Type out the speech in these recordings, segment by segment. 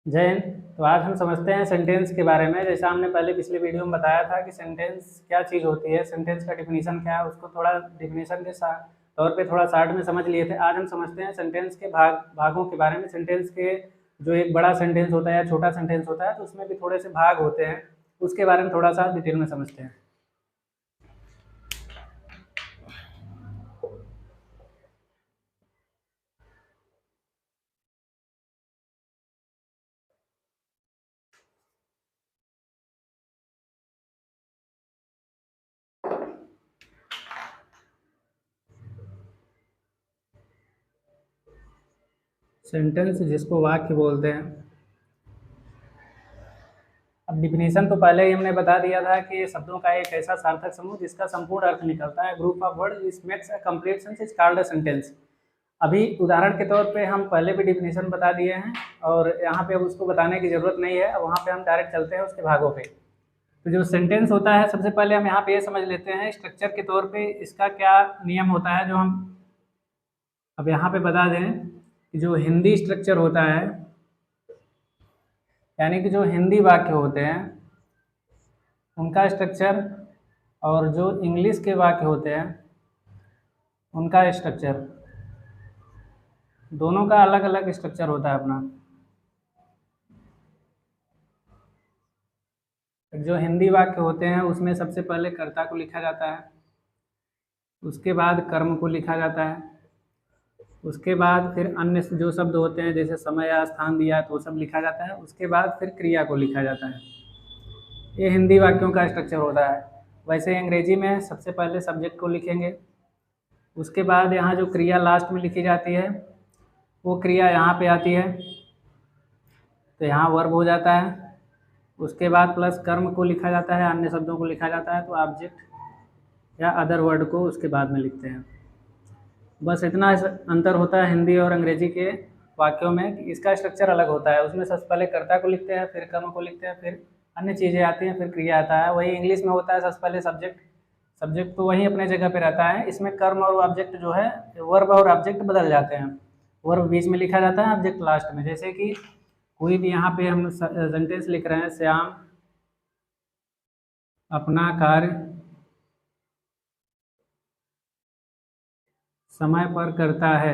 जय हिंद। तो आज हम समझते हैं सेंटेंस के बारे में। जैसा हमने पहले पिछले वीडियो में बताया था कि सेंटेंस क्या चीज़ होती है, सेंटेंस का डिफिनीशन क्या है, उसको थोड़ा डिफिनीशन के साथ तौर पे थोड़ा शार्ट में समझ लिए थे। आज हम समझते हैं सेंटेंस के भागों के बारे में। सेंटेंस के जो एक बड़ा सेंटेंस होता है या छोटा सेंटेंस होता है तो उसमें भी थोड़े से भाग होते हैं, उसके बारे में थोड़ा सा डिटेल में समझते हैं। सेंटेंस जिसको वाक्य बोलते हैं। अब डिफिनीशन तो पहले ही हमने बता दिया था कि शब्दों का एक ऐसा सार्थक समूह जिसका संपूर्ण अर्थ निकलता है। Group of word which makes a complete sense is called a sentence. अभी उदाहरण के तौर पे हम पहले भी डिफिनीशन बता दिए हैं और यहाँ पे अब उसको बताने की ज़रूरत नहीं है। अब वहाँ पे हम डायरेक्ट चलते हैं उसके भागों पे। तो जो सेंटेंस होता है, सबसे पहले हम यहाँ पे ये समझ लेते हैं स्ट्रक्चर के तौर पे इसका क्या नियम होता है, जो हम अब यहाँ पे बता दें कि जो हिंदी स्ट्रक्चर होता है, यानी कि जो हिंदी वाक्य होते हैं उनका स्ट्रक्चर, और जो इंग्लिश के वाक्य होते हैं उनका स्ट्रक्चर, दोनों का अलग अलग स्ट्रक्चर होता है अपना। जो हिंदी वाक्य होते हैं उसमें सबसे पहले कर्ता को लिखा जाता है, उसके बाद कर्म को लिखा जाता है, उसके बाद फिर अन्य जो शब्द होते हैं जैसे समय या स्थान दिया तो वो सब लिखा जाता है, उसके बाद फिर क्रिया को लिखा जाता है। ये हिंदी वाक्यों का स्ट्रक्चर होता है। वैसे अंग्रेजी में सबसे पहले सब्जेक्ट को लिखेंगे, उसके बाद यहाँ जो क्रिया लास्ट में लिखी जाती है वो क्रिया यहाँ पे आती है, तो यहाँ वर्ब हो जाता है। उसके बाद प्लस कर्म को लिखा जाता है, अन्य शब्दों को लिखा जाता है, तो ऑब्जेक्ट या अदर वर्ड को उसके बाद में लिखते हैं। बस इतना अंतर होता है हिंदी और अंग्रेजी के वाक्यों में कि इसका स्ट्रक्चर अलग होता है। उसमें सबसे पहले कर्ता को लिखते हैं, फिर कर्म को लिखते हैं, फिर अन्य चीज़ें आती हैं, फिर क्रिया आता है। वही इंग्लिश में होता है सबसे पहले सब्जेक्ट। सब्जेक्ट तो वहीं अपने जगह पे रहता है। इसमें कर्म और ऑब्जेक्ट जो है, वर्ब और ऑब्जेक्ट बदल जाते हैं। वर्ब बीच में लिखा जाता है, ऑब्जेक्ट लास्ट में। जैसे कि कोई भी यहाँ पे हम सेंटेंस लिख रहे हैं, श्याम अपना कार्य समय पर करता है,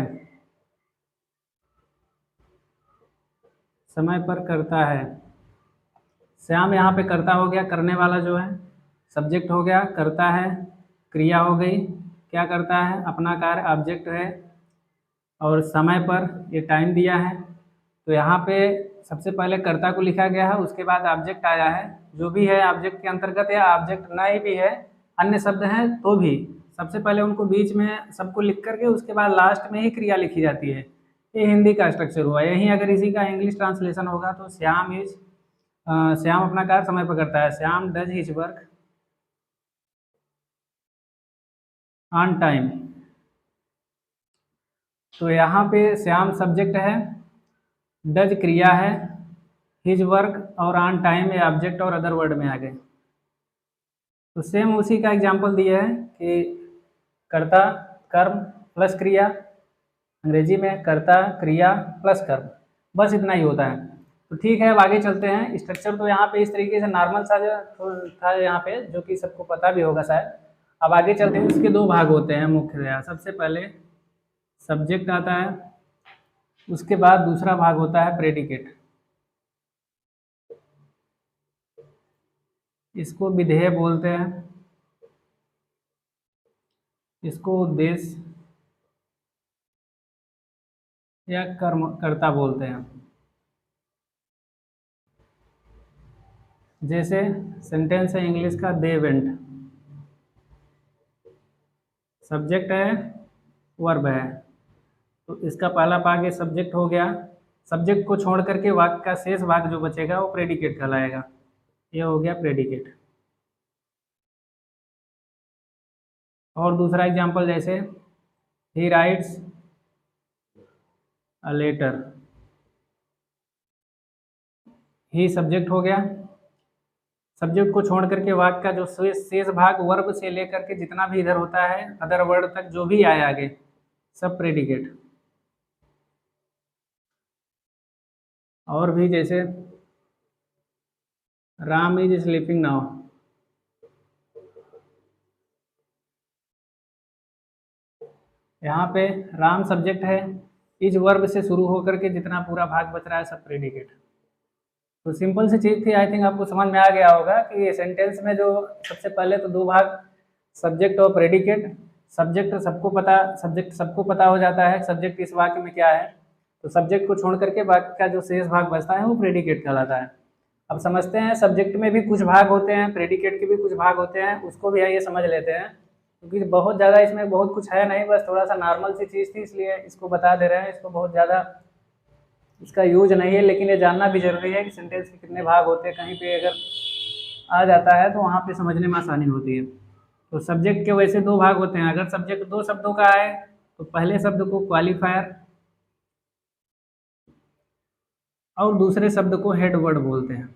समय पर करता है। श्याम यहाँ पे करता हो गया, करने वाला जो है, सब्जेक्ट हो गया, करता है, क्रिया हो गई, क्या करता है, अपना कार्य, ऑब्जेक्ट है, और समय पर ये टाइम दिया है। तो यहाँ पे सबसे पहले कर्ता को लिखा गया है, उसके बाद ऑब्जेक्ट आया है। जो भी है ऑब्जेक्ट के अंतर्गत, या ऑब्जेक्ट नहीं भी है, अन्य शब्द हैं तो भी सबसे पहले उनको बीच में सबको लिख करके उसके बाद लास्ट में ही क्रिया लिखी जाती है। ये हिंदी का स्ट्रक्चर हुआ। यहीं अगर इसी का इंग्लिश ट्रांसलेशन होगा तो श्याम अपना कार्य समय पर करता है, Shyam does his work on time. तो यहाँ पे श्याम सब्जेक्ट है, डज क्रिया है, हिज वर्क और ऑन टाइम ये ऑब्जेक्ट और अदर वर्ड में आ गए। तो सेम उसी का एग्जाम्पल दिया है कि कर्ता कर्म प्लस क्रिया, अंग्रेजी में कर्ता क्रिया प्लस कर्म, बस इतना ही होता है। तो ठीक है, अब आगे चलते हैं। स्ट्रक्चर तो यहाँ पे इस तरीके से नॉर्मल सा जो था यहाँ पे, जो कि सबको पता भी होगा शायद। अब आगे चलते हैं। इसके दो भाग होते हैं मुख्यतः। सबसे पहले सब्जेक्ट आता है, उसके बाद दूसरा भाग होता है प्रेडिकेट। इसको विधेय बोलते हैं, इसको उद्देश्य या कर्म कर्ता बोलते हैं। जैसे सेंटेंस है इंग्लिश का, दे वेंट, सब्जेक्ट है, वर्ब है। तो इसका पहला भाग ये सब्जेक्ट हो गया। सब्जेक्ट को छोड़ करके वाक्य का शेष भाग जो बचेगा वो प्रेडिकेट कहलाएगा। ये हो गया प्रेडिकेट। और दूसरा एग्जांपल, जैसे he writes a letter, he subject हो गया। सब्जेक्ट को छोड़ करके वाक्य का जो शेष भाग वर्ब से लेकर के जितना भी इधर होता है अदर वर्ड तक जो भी आए आगे, सब प्रेडिकेट। और भी जैसे राम इज स्लीपिंग नाउ, यहाँ पे राम सब्जेक्ट है, इज वर्ब से शुरू होकर के जितना पूरा भाग बच रहा है सब प्रेडिकेट। तो सिंपल सी चीज़ थी, आई थिंक आपको समझ में आ गया होगा कि ये सेंटेंस में जो सबसे पहले तो दो भाग सब्जेक्ट और प्रेडिकेट। सब्जेक्ट सबको पता हो जाता है सब्जेक्ट इस वाक्य में क्या है, तो सब्जेक्ट को छोड़ करके बाकी का जो शेष भाग बचता है वो प्रेडिकेट कहलाता है। अब समझते हैं सब्जेक्ट में भी कुछ भाग होते हैं, प्रेडिकेट के भी कुछ भाग होते हैं, उसको भी आइए समझ लेते हैं, क्योंकि बहुत ज़्यादा इसमें बहुत कुछ है नहीं, बस थोड़ा सा नॉर्मल सी चीज़ थी इसलिए इसको बता दे रहे हैं। इसको बहुत ज़्यादा इसका यूज नहीं है, लेकिन ये जानना भी जरूरी है कि सेंटेंस के कितने भाग होते हैं, कहीं पे अगर आ जाता है तो वहाँ पे समझने में आसानी होती है। तो सब्जेक्ट के वैसे दो भाग होते हैं, अगर सब्जेक्ट दो शब्दों का है तो पहले शब्द को क्वालिफायर और दूसरे शब्द को हेड वर्ड बोलते हैं।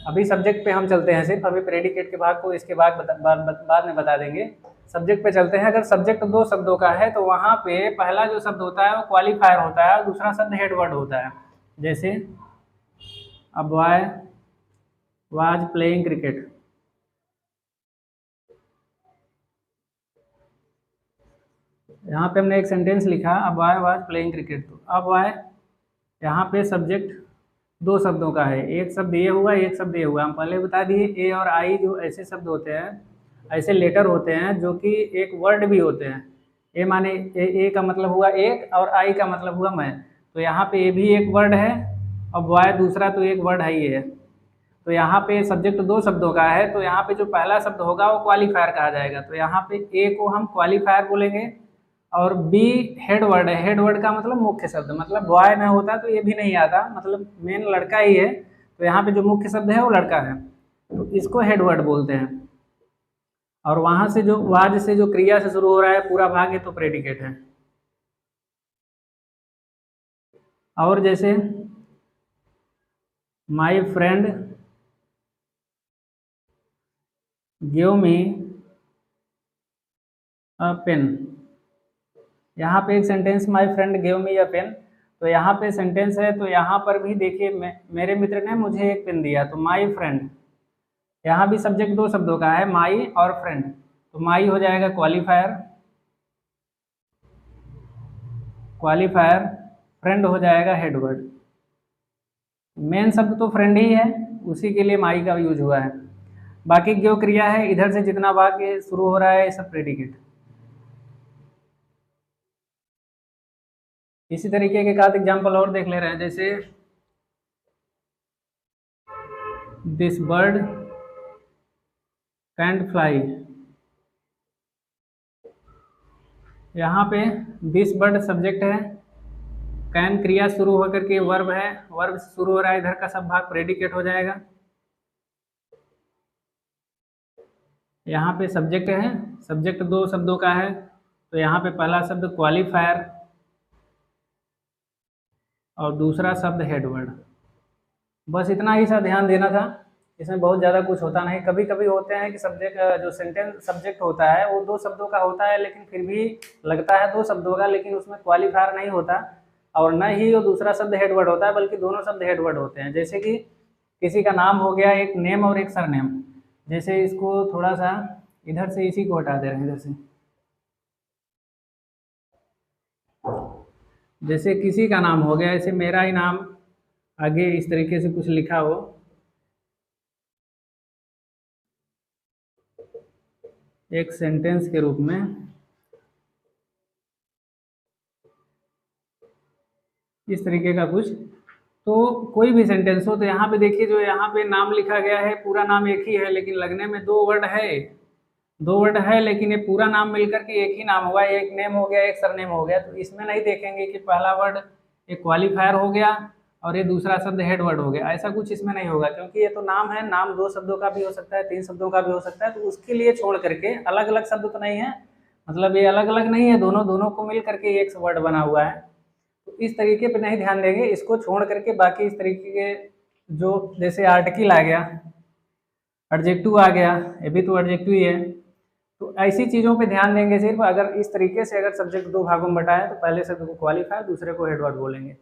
अभी सब्जेक्ट पे हम चलते हैं, सिर्फ अभी प्रेडिकेट के भाग को इसके बाद में बता देंगे। सब्जेक्ट पे चलते हैं। अगर सब्जेक्ट दो शब्दों का है तो वहाँ पे पहला जो शब्द होता है वो क्वालिफायर होता है और दूसरा शब्द हेड वर्ड होता है। जैसे a boy was playing cricket, यहाँ पे हमने एक सेंटेंस लिखा a boy was playing cricket, तो अ बॉय यहाँ पे सब्जेक्ट दो शब्दों का है, एक शब्द ये हुआ एक शब्द ये हुआ। हम पहले बता दिए ए और आई जो ऐसे शब्द होते हैं, ऐसे लेटर होते हैं जो कि एक वर्ड भी होते हैं। ए माने ए का मतलब हुआ एक और आई का मतलब हुआ मैं, तो यहाँ पे ए भी एक वर्ड है और बॉय दूसरा तो एक वर्ड है ही है। तो यहाँ पे सब्जेक्ट दो शब्दों का है तो यहाँ पे जो पहला शब्द होगा वो क्वालिफायर कहा जाएगा, तो यहाँ पे ए को हम क्वालिफायर बोलेंगे और बी हेड वर्ड है। हेड वर्ड का मतलब मुख्य शब्द, मतलब बॉय ना होता तो ये भी नहीं आता, मतलब मेन लड़का ही है, तो यहाँ पे जो मुख्य शब्द है वो लड़का है, तो इसको हेड वर्ड बोलते हैं। और वहां से जो वाज से जो क्रिया से शुरू हो रहा है पूरा भाग है तो प्रेडिकेट है। और जैसे my friend give me a pen, यहाँ पे एक sentence my friend give me a pen, तो यहाँ पे सेंटेंस है, तो यहाँ पर भी देखिए मेरे मित्र ने मुझे एक पेन दिया, तो माई फ्रेंड, यहाँ भी सब्जेक्ट दो शब्दों का है माई और फ्रेंड, तो माई हो जाएगा क्वालिफायर, क्वालिफायर, फ्रेंड हो जाएगा हेडवर्ड। मेन शब्द तो फ्रेंड ही है, उसी के लिए माई का यूज हुआ है। बाकी जो क्रिया है इधर से जितना वाक्य शुरू हो रहा है ये सब प्रेडिकेट। इसी तरीके के एक आध एग्जाम्पल और देख ले रहे हैं, जैसे दिस बर्ड कैंट फ्लाई, यहाँ पे दिस बर्ड सब्जेक्ट है, कैन क्रिया शुरू होकर के वर्ब है, वर्ब से शुरू हो रहा है, इधर का सब भाग प्रेडिकेट हो जाएगा। यहाँ पे सब्जेक्ट है, सब्जेक्ट दो शब्दों का है, तो यहाँ पे पहला शब्द क्वालिफायर और दूसरा शब्द हेडवर्ड। बस इतना ही सा ध्यान देना था, इसमें बहुत ज़्यादा कुछ होता नहीं। कभी कभी होते हैं कि सब्जेक्ट जो सेंटेंस सब्जेक्ट होता है वो दो शब्दों का होता है, लेकिन फिर भी लगता है दो शब्दों का, लेकिन उसमें क्वालिफायर नहीं होता और न ही वो दूसरा शब्द हेडवर्ड होता है, बल्कि दोनों शब्द हेडवर्ड होते हैं। जैसे कि किसी का नाम हो गया एक नेम और एक सरनेम, जैसे इसको थोड़ा सा इधर से इसी को हटा दे रहे हैं इधर से, जैसे किसी का नाम हो गया, ऐसे मेरा ही नाम आगे इस तरीके से कुछ लिखा हो, एक सेंटेंस के रूप में, इस तरीके का कुछ, तो कोई भी सेंटेंस हो, तो यहाँ पे देखिए जो यहाँ पे नाम लिखा गया है पूरा नाम एक ही है, लेकिन लगने में दो वर्ड है, लेकिन ये पूरा नाम मिलकर के एक ही नाम हुआ, एक नेम हो गया एक सरनेम हो गया। तो इसमें नहीं देखेंगे कि पहला वर्ड एक क्वालिफायर हो गया और ये दूसरा शब्द हेड वर्ड हो गया, ऐसा कुछ इसमें नहीं होगा, क्योंकि ये तो नाम है, नाम दो शब्दों का भी हो सकता है, तीन शब्दों का भी हो सकता है, तो उसके लिए छोड़ करके अलग अलग शब्द तो नहीं है, मतलब ये अलग अलग नहीं है, दोनों दोनों को मिल करके एक वर्ड बना हुआ है। तो इस तरीके पे नहीं ध्यान देंगे, इसको छोड़ करके बाकी इस तरीके के जो जैसे आर्टिकल आ गया, एडजेक्टिव आ गया, ये भी तो एडजेक्टिव ही है, तो ऐसी चीज़ों पे ध्यान देंगे सिर्फ। अगर इस तरीके से अगर सब्जेक्ट दो भागों में बटा है तो पहले शब्द को क्वालिफायर, दूसरे को हेड वर्ड बोलेंगे।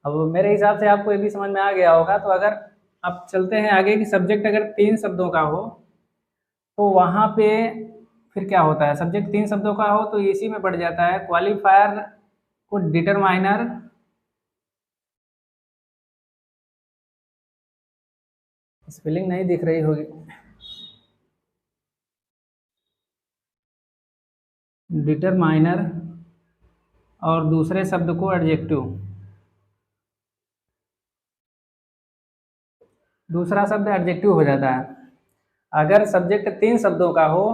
अब मेरे हिसाब से आपको ये भी समझ में आ गया होगा। तो अगर अब चलते हैं आगे कि सब्जेक्ट अगर 3 शब्दों का हो तो वहाँ पे फिर क्या होता है। सब्जेक्ट 3 शब्दों का हो तो इसी में बढ़ जाता है क्वालिफायर को डिटरमाइनर, स्पेलिंग नहीं दिख रही होगी, डिटरमाइनर और दूसरे शब्द को एडजेक्टिव। दूसरा शब्द एडजेक्टिव हो जाता है। अगर सब्जेक्ट 3 शब्दों का हो,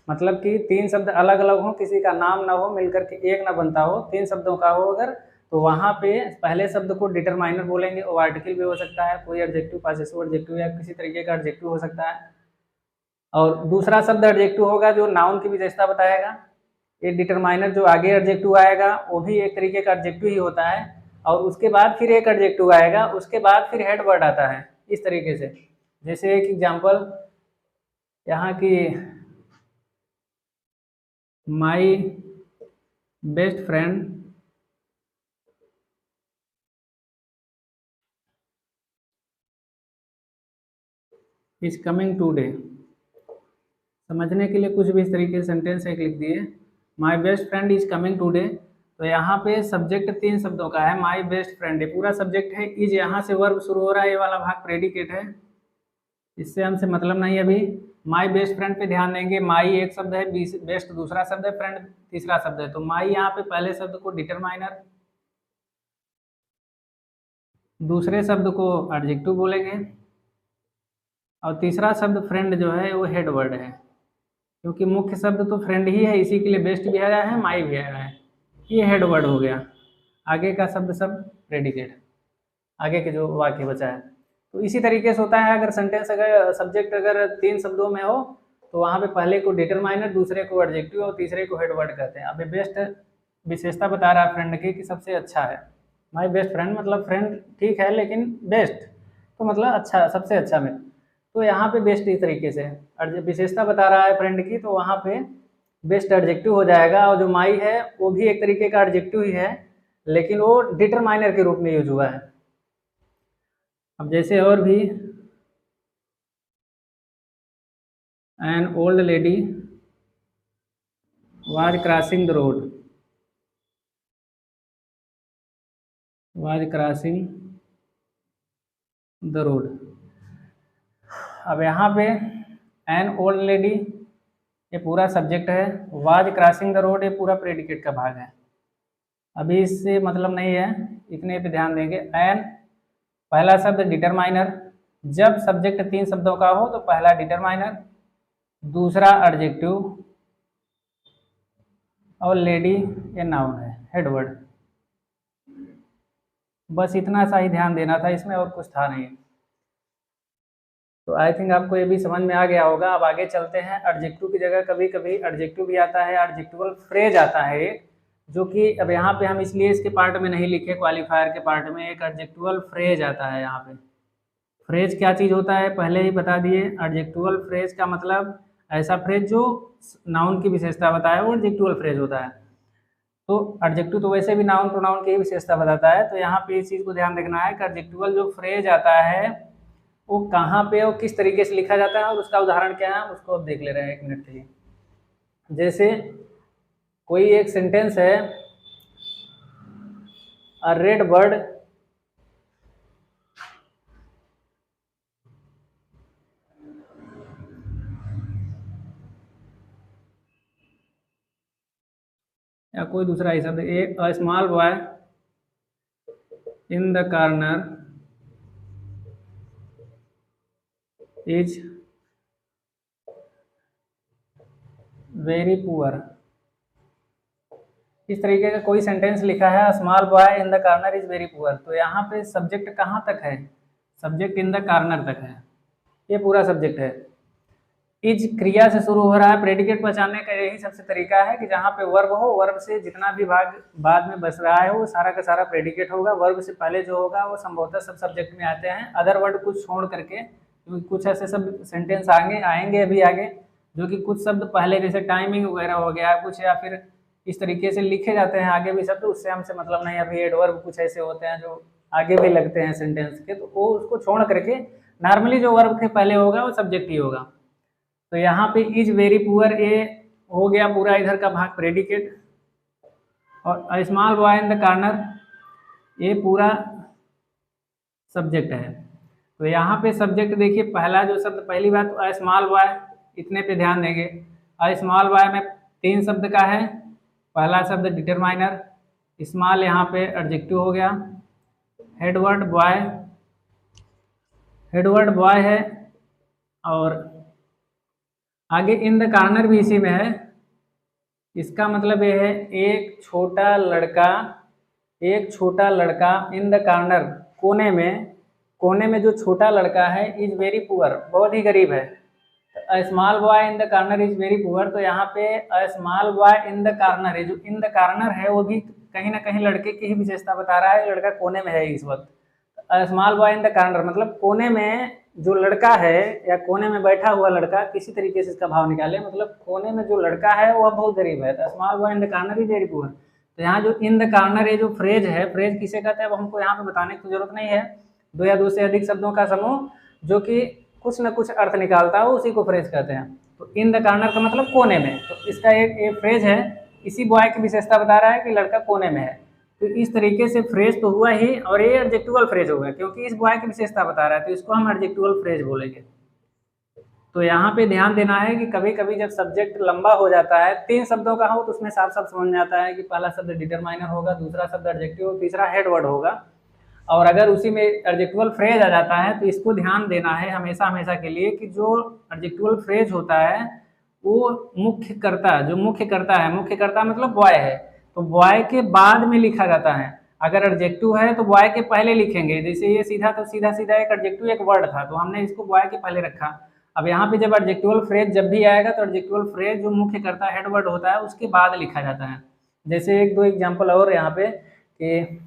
मतलब कि 3 शब्द अलग अलग हो, किसी का नाम ना हो, मिलकर के एक ना बनता हो, 3 शब्दों का हो अगर, तो वहाँ पे पहले शब्द को डिटरमाइनर बोलेंगे। वो आर्टिकल भी हो सकता है, कोई एडजेक्टिव, पॉसेसिव एडजेक्टिव या किसी तरीके का एडजेक्टिव हो सकता है। और दूसरा शब्द एडजेक्टिव होगा जो नाउन की विशेषता बताएगा। ये डिटरमाइनर जो आगे एडजेक्टिव आएगा वो भी एक तरीके का एडजेक्टिव ही होता है। और उसके बाद फिर एक एडजेक्टिव आएगा, उसके बाद फिर हेड वर्ड आता है, इस तरीके से। जैसे एक एग्जांपल यहाँ की, my best friend is coming today. समझने के लिए कुछ भी इस तरीके से सेंटेंस एक लिख दिए, my best friend is coming today. तो यहाँ पे सब्जेक्ट 3 शब्दों का है, माई बेस्ट फ्रेंड, ये पूरा सब्जेक्ट है। इज यहाँ से वर्ब शुरू हो रहा है, ये वाला भाग प्रेडिकेट है, इससे हमसे मतलब नहीं अभी। माई बेस्ट फ्रेंड पे ध्यान देंगे। माई एक शब्द है, बेस्ट दूसरा शब्द है, फ्रेंड तीसरा शब्द है। तो माई यहाँ पे पहले शब्द को डिटरमाइनर, दूसरे शब्द को एडजेक्टिव बोलेंगे, और तीसरा शब्द फ्रेंड जो है वो हेड वर्ड है, क्योंकि मुख्य शब्द तो फ्रेंड ही है, इसी के लिए बेस्ट भी आया है, माई भी आया है। ये हेड वर्ड हो गया। आगे का शब्द सब प्रेडिकेट, आगे के जो वाक्य बचा है। तो इसी तरीके से होता है। अगर सेंटेंस, अगर सब्जेक्ट अगर 3 शब्दों में हो तो वहाँ पे पहले को डिटरमाइनर, दूसरे को एडजेक्टिव और तीसरे को हेड वर्ड कहते हैं। अब बेस्ट विशेषता बता रहा है फ्रेंड की कि सबसे अच्छा है। माई बेस्ट फ्रेंड मतलब फ्रेंड ठीक है, लेकिन बेस्ट तो मतलब अच्छा, सबसे अच्छा में। तो यहाँ पे बेस्ट इस तरीके से विशेषता बता रहा है फ्रेंड की, तो वहाँ पे बेस्ट एडजेक्टिव हो जाएगा। और जो माई है वो भी एक तरीके का एडजेक्टिव ही है, लेकिन वो डिटरमाइनर के रूप में यूज हुआ है। अब जैसे और भी, an old lady was crossing the road, was crossing the road. अब यहाँ पे एन ओल्ड लेडी ये पूरा सब्जेक्ट है, वाज क्रॉसिंग द रोड ये पूरा प्रेडिकेट का भाग है। अभी इससे मतलब नहीं है, इतने पे ध्यान देंगे। एन पहला शब्द डिटरमाइनर, जब सब्जेक्ट 3 शब्दों का हो तो पहला डिटरमाइनर, दूसरा एडजेक्टिव, और लेडी ये नाउन है, हेड वर्ड। बस इतना सा ही ध्यान देना था इसमें, और कुछ था नहीं। तो आई थिंक आपको ये भी समझ में आ गया होगा। अब आगे चलते हैं। एडजेक्टिव की जगह कभी कभी एडजेक्टिव भी आता है, एडजेक्टिवल फ्रेज आता है एक, जो कि अब यहाँ पे हम इसलिए इसके पार्ट में नहीं लिखे, क्वालिफायर के पार्ट में एक एडजेक्टिवल फ्रेज आता है। यहाँ पे फ्रेज क्या चीज़ होता है पहले ही बता दिए। एडजेक्टिवल फ्रेज का मतलब ऐसा फ्रेज जो नाउन की विशेषता बताए, वो एडजेक्टिवल फ्रेज होता है। तो एडजेक्टिव तो वैसे भी नाउन प्रोनाउन की विशेषता बताता है। तो यहाँ पे इस चीज़ को ध्यान रखना है कि एडजेक्टिवल जो फ्रेज आता है वो कहाँ पे और किस तरीके से लिखा जाता है, और उसका उदाहरण क्या है उसको अब देख ले रहे हैं 1 मिनट के लिए। जैसे कोई एक सेंटेंस है, अ रेड बर्ड या कोई दूसरा ही शब्द, a a small boy in the corner is very poor. इस तरीके का कोई सेंटेंस लिखा है, small boy in the corner is very poor. तो यहाँ पे सब्जेक्ट कहाँ तक है, सब्जेक्ट इन द कॉर्नर तक है, ये पूरा सब्जेक्ट है। इज क्रिया से शुरू हो रहा है। प्रेडिकेट पहचानने का यही सबसे तरीका है कि जहाँ पे वर्ब हो, वर्ब से जितना भी भाग बाद में बस रहा है वो सारा का सारा प्रेडिकेट होगा। वर्ब से पहले जो होगा वो संभवतः सब सब्जेक्ट में आते हैं, अदर वर्ड कुछ छोड़ करके, क्योंकि कुछ ऐसे सब सेंटेंस आएंगे अभी आगे जो कि कुछ शब्द पहले जैसे टाइमिंग वगैरह हो गया कुछ, या फिर इस तरीके से लिखे जाते हैं आगे भी शब्द, उससे हमसे मतलब नहीं। अभी एडवर्ब कुछ ऐसे होते हैं जो आगे भी लगते हैं सेंटेंस के, तो वो उसको छोड़ करके नॉर्मली जो वर्ब के पहले होगा वो सब्जेक्ट ही होगा। तो यहाँ पे इज वेरी पुअर, ये हो गया पूरा इधर का भाग प्रेडिकेट, और small boy in the corner ये पूरा सब्जेक्ट है। तो यहाँ पे सब्जेक्ट देखिए, पहला जो शब्द, पहली बात तो स्मॉल बॉय, इतने पे ध्यान देंगे। स्मॉल बॉय में 3 शब्द का है। पहला शब्द डिटरमाइनर, स्मॉल यहाँ पे एडजेक्टिव हो गया, हेडवर्ड बॉय, हेडवर्ड बॉय है, और आगे इन द कॉर्नर भी इसी में है। इसका मतलब ये है एक छोटा लड़का, एक छोटा लड़का इन द कॉर्नर, कोने में, कोने में जो छोटा लड़का है, इज वेरी पुअर, बहुत ही गरीब है। अ small boy in the corner is very poor, तो यहाँ पे अ small boy in the corner है, जो इन द कॉर्नर है वो भी कहीं ना कहीं लड़के की ही विशेषता बता रहा है, लड़का कोने में है इस वक्त। अ small boy in the corner मतलब कोने में जो लड़का है, या कोने में बैठा हुआ लड़का, किसी तरीके से इसका भाव निकाले, मतलब कोने में जो लड़का है वह बहुत गरीब है। तो small boy in the corner is very poor. तो यहाँ जो इन द कॉर्नर ये जो फ्रेज है, फ्रेज किसे कहते हैं वो हमको यहाँ पे बताने की जरूरत नहीं है। 2 या 2 से अधिक शब्दों का समूह जो कि कुछ न कुछ अर्थ निकालता हो, उसी को फ्रेज कहते हैं। तो इन द कॉर्नर का मतलब कोने में, तो इसका एक फ्रेज है, इसी बॉय की विशेषता बता रहा है कि लड़का कोने में है। तो इस तरीके से फ्रेज तो हुआ ही, और ये एडजेक्टिवल फ्रेज होगा क्योंकि इस बॉय की विशेषता बता रहा है, तो इसको हम एडजेक्टिवल फ्रेज बोलेंगे। तो यहाँ पे ध्यान देना है कि कभी कभी जब सब्जेक्ट लंबा हो जाता है, 3 शब्दों का हो, तो उसमें साफ साफ समझ में आता है कि पहला शब्द डिटरमाइनर होगा, दूसरा शब्द एडजेक्टिव, तीसरा हेड वर्ड होगा। और अगर उसी में एडजेक्टिवल फ्रेज आ जाता है तो इसको ध्यान देना है हमेशा हमेशा के लिए कि जो एडजेक्टिवल फ्रेज होता है वो मुख्य कर्ता, जो मुख्य कर्ता है, मुख्य कर्ता मतलब बॉय है, तो बॉय के बाद में लिखा जाता है। अगर एडजेक्टिव है तो बॉय के पहले लिखेंगे, जैसे ये सीधा, तो सीधा सीधा एक एडजेक्टिव एक वर्ड था, तो हमने इसको बॉय के पहले रखा। अब यहाँ पे जब एडजेक्टिवल फ्रेज जब भी आएगा तो एडजेक्टिवल फ्रेज जो मुख्य कर्ता हेड वर्ड होता है उसके बाद लिखा जाता है। जैसे 1-2 एग्जाम्पल और यहाँ पे कि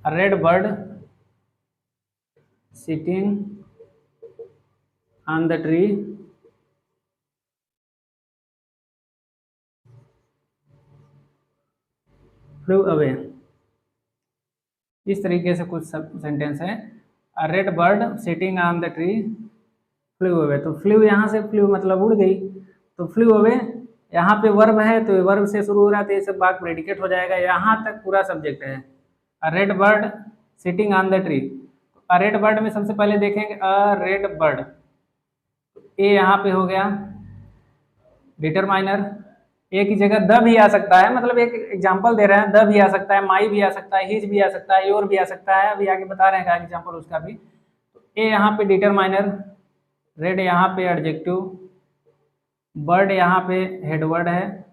red bird sitting on the tree flew away, इस तरीके से कुछ सेंटेंस है। A red bird sitting on the tree flew away, तो फ्लू यहाँ से फ्लू मतलब उड़ गई, तो फ्लू अवे यहाँ पे वर्ब है, तो वर्ब से शुरू हो रहा है, तो ये सब बात प्रेडिकेट हो जाएगा, यहाँ तक पूरा सब्जेक्ट है। A red bird sitting on the tree, a red bird में सबसे पहले देखेंगे अ रेड बर्ड, ये यहाँ पे हो गया डिटरमाइनर, ए की जगह द भी आ सकता है, मतलब एक एग्जांपल दे रहे हैं, द भी आ सकता है, माई भी आ सकता है, हिज भी आ सकता है, योर भी आ सकता है, अभी आगे बता रहे हैं एग्जांपल उसका भी। ए यहाँ पे डिटरमाइनर, रेड यहाँ पे एडजेक्टिव, बर्ड यहाँ पे हेडवर्ड है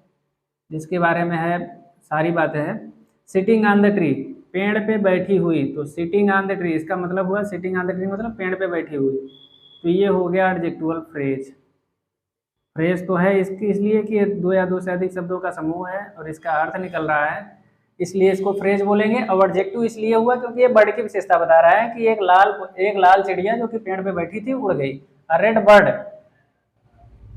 जिसके बारे में है सारी बातें हैं। सिटिंग ऑन द ट्री, पेड़ पे बैठी हुई, तो सिटिंग ऑन द ट्री इसका मतलब हुआ, सिटिंग ऑन द ट्री मतलब पेड़ पे बैठी हुई, तो ये हो गया एडजेक्टिवल फ्रेज। फ्रेज तो है इसकी इसलिए कि 2 या 2 से अधिक शब्दों का समूह है और इसका अर्थ निकल रहा है, इसलिए इसको फ्रेज बोलेंगे। और एडजेक्टिव इसलिए हुआ क्योंकि ये बर्ड की विशेषता बता रहा है कि एक लाल चिड़िया जो कि पेड़ पे बैठी थी उड़ गई। रेड बर्ड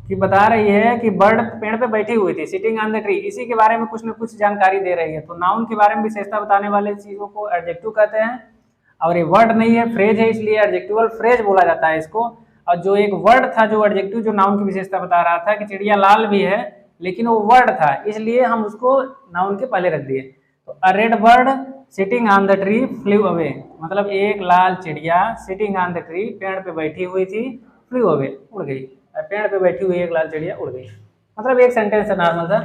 कि बता रही है कि बर्ड पेड़ पे बैठी हुई थी, सिटिंग ऑन द ट्री, इसी के बारे में कुछ न कुछ जानकारी दे रही है। तो नाउन के बारे में विशेषता बताने वाले चीजों को एडजेक्टिव कहते हैं, और ये वर्ड नहीं है, फ्रेज है, इसलिए एडजेक्टिवल फ्रेज बोला जाता है इसको। और जो एक वर्ड था, जो एडजेक्टिव जो नाउन की विशेषता बता रहा था कि चिड़िया लाल भी है, लेकिन वो वर्ड था, इसलिए हम उसको नाउन के पहले रख दिए। तो a red bird sitting on the tree flew away, मतलब एक लाल चिड़िया सिटिंग ऑन द ट्री पेड़ पे बैठी हुई थी, फ्लू अवे उड़ गई, पेड़ पे बैठी हुई एक लाल चिड़िया उड़ गई, मतलब एक सेंटेंस है नॉर्मल सा।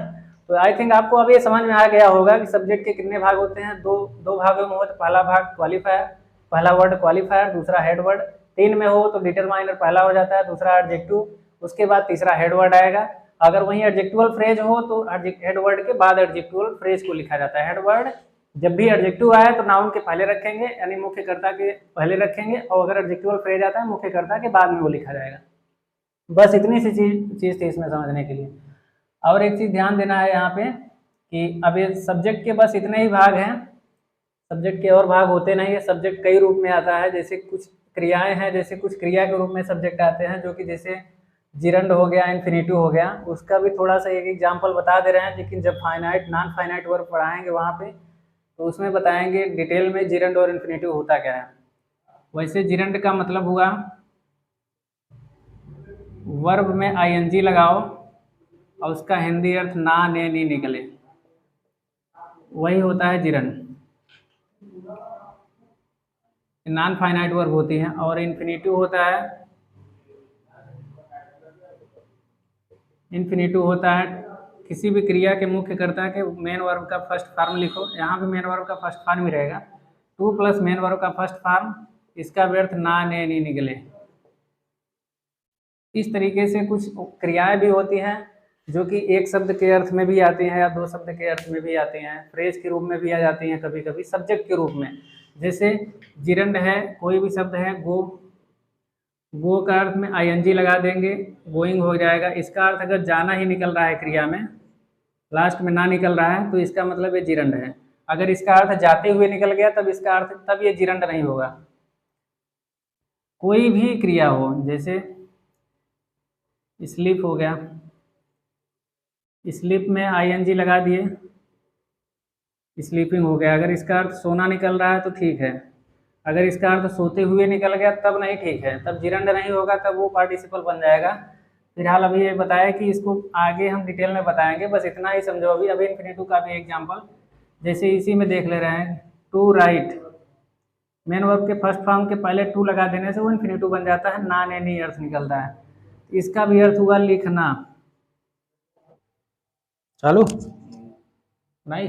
तो आई थिंक आपको अब ये समझ में आ गया होगा कि सब्जेक्ट के कितने भाग होते हैं, दो भागों में हो तो पहला भाग क्वालिफायर, पहला वर्ड क्वालिफायर, दूसरा हेड वर्ड। 3 में हो तो डिटरमाइनर पहला हो जाता है, दूसरा एडजेक्टिव, उसके बाद तीसरा हेड वर्ड आएगा। अगर वहीं एडजेक्टिवल फ्रेज हो तो हेड वर्ड के बाद एडजेक्टिवल फ्रेज को लिखा जाता है। हेड वर्ड जब भी एडजेक्टिव आए तो नाउन के पहले रखेंगे, यानी मुख्यकर्ता के पहले रखेंगे, और अगर एडजेक्टिवल फ्रेज आता है मुख्यकर्ता के बाद में वो लिखा जाएगा। बस इतनी सी चीज थी इसमें समझने के लिए। और एक चीज ध्यान देना है यहाँ पे कि अब ये सब्जेक्ट के बस इतने ही भाग हैं, सब्जेक्ट के और भाग होते नहीं है, सब्जेक्ट कई रूप में आता है। जैसे कुछ क्रियाएं हैं, जैसे कुछ क्रिया के रूप में सब्जेक्ट आते हैं, जो कि जैसे जिरंड हो गया, इन्फिनिटिव हो गया। उसका भी थोड़ा सा एक एग्जाम्पल बता दे रहे हैं, लेकिन जब फाइनाइट नॉन फाइनाइट वर्ब पढ़ाएंगे वहाँ पे, तो उसमें बताएंगे डिटेल में जिरंड और इन्फिनिटिव होता क्या है। वैसे जिरंड का मतलब हुआ वर्ब में आईएनजी लगाओ और उसका हिंदी अर्थ ना ने नी निकले, वही होता है जिरंड। नॉन फाइनाइट वर्ब होती है। और इन्फिनिटिव होता है, इन्फिनिटिव होता है किसी भी क्रिया के मुख्य कर्ता के मेन वर्ब का फर्स्ट फॉर्म लिखो। यहाँ पे मेन वर्ब का फर्स्ट फॉर्म ही रहेगा, टू प्लस मेन वर्ब का फर्स्ट फॉर्म, इसका भी अर्थ ना ने नी निकले। इस तरीके से कुछ क्रियाएं भी होती हैं जो कि एक शब्द के अर्थ में भी आती हैं या दो शब्द के अर्थ में भी आती हैं, फ्रेज के रूप में भी आ जाती हैं, कभी कभी सब्जेक्ट के रूप में। जैसे जिरंड है, कोई भी शब्द है, गो, गो का अर्थ में आईएनजी लगा देंगे, गोइंग हो जाएगा। इसका अर्थ अगर जाना ही निकल रहा है क्रिया में, लास्ट में ना निकल रहा है, तो इसका मतलब ये जिरंड है। अगर इसका अर्थ जाते हुए निकल गया तब इसका अर्थ, तब ये जिरंड नहीं होगा। कोई भी क्रिया हो, जैसे स्लीप हो गया, स्लीप में आईएनजी लगा दिए, स्लीपिंग हो गया। अगर इसका अर्थ सोना निकल रहा है तो ठीक है, अगर इसका अर्थ सोते हुए निकल गया तब नहीं ठीक है, तब जिरंड नहीं होगा, तब वो पार्टिसिपल बन जाएगा। फिलहाल अभी ये बताया कि इसको आगे हम डिटेल में बताएंगे, बस इतना ही समझो अभी। अभी इन्फिनिटिव का भी एग्जाम्पल जैसे इसी में देख ले रहे हैं, टू राइट, मेन वर्ब के फर्स्ट फॉर्म के पहले टू लगा देने से वो इन्फिनिटिव बन जाता है, नॉन एनी अर्थ निकलता है। इसका भी अर्थ हुआ लिखना। चालू नहीं,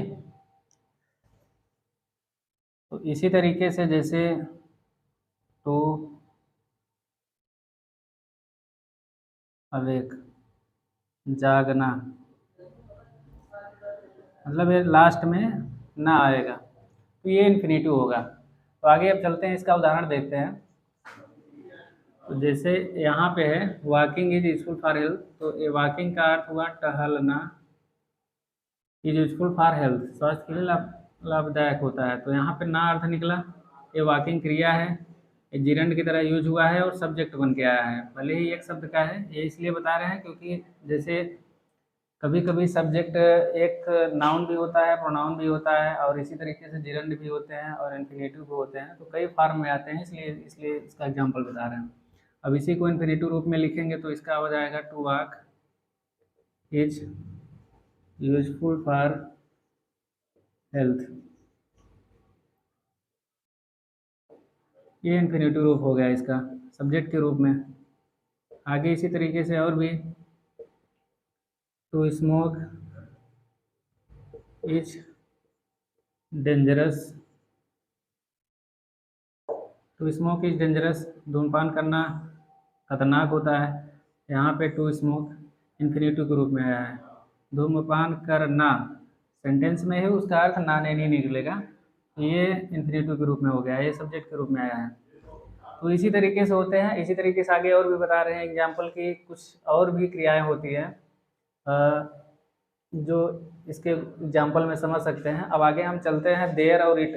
तो इसी तरीके से जैसे टू अवेक, जागना, मतलब ये लास्ट में ना आएगा, तो ये इन्फिनिटिव होगा। तो आगे अब चलते हैं, इसका उदाहरण देखते हैं। तो जैसे यहाँ पे है walking is useful for health, तो ये वॉकिंग का अर्थ हुआ टहलना, इज यूजफुल फॉर हेल्थ, स्वास्थ्य के लिए लाभदायक होता है। तो यहाँ पे ना अर्थ निकला, ये वॉकिंग क्रिया है, ये जिरंड की तरह यूज हुआ है और सब्जेक्ट बन के आया है। भले ही एक शब्द का है, ये इसलिए बता रहे हैं क्योंकि जैसे कभी कभी सब्जेक्ट एक नाउन भी होता है, प्रोनाउन भी होता है, और इसी तरीके से जिरंड भी होते हैं और इन्फिनेटिव भी होते हैं, तो कई फॉर्म में आते हैं, इसलिए इसलिए इसका एग्जाम्पल बता रहे हैं। अब इसी को इन्फिनेटिव रूप में लिखेंगे तो इसका हो जाएगा to walk is useful for health, ये इन्फिनेटिव रूप हो गया इसका सब्जेक्ट के रूप में। आगे इसी तरीके से और भी, to smoke is dangerous, to smoke is dangerous, धूमपान करना खतरनाक होता है। यहाँ पे टू स्मोक इन्फिनेटिव के रूप में आया है। धूमपान करना सेंटेंस में है, उसका अर्थ ना नहीं निकलेगा, तो ये इन्फिनेटिव के रूप में हो गया, ये सब्जेक्ट के रूप में आया है। तो इसी तरीके से होते हैं। इसी तरीके से आगे और भी बता रहे हैं एग्जाम्पल की, कुछ और भी क्रियाएं होती हैं जो इसके एग्जाम्पल में समझ सकते हैं। अब आगे हम चलते हैं, देयर और इट।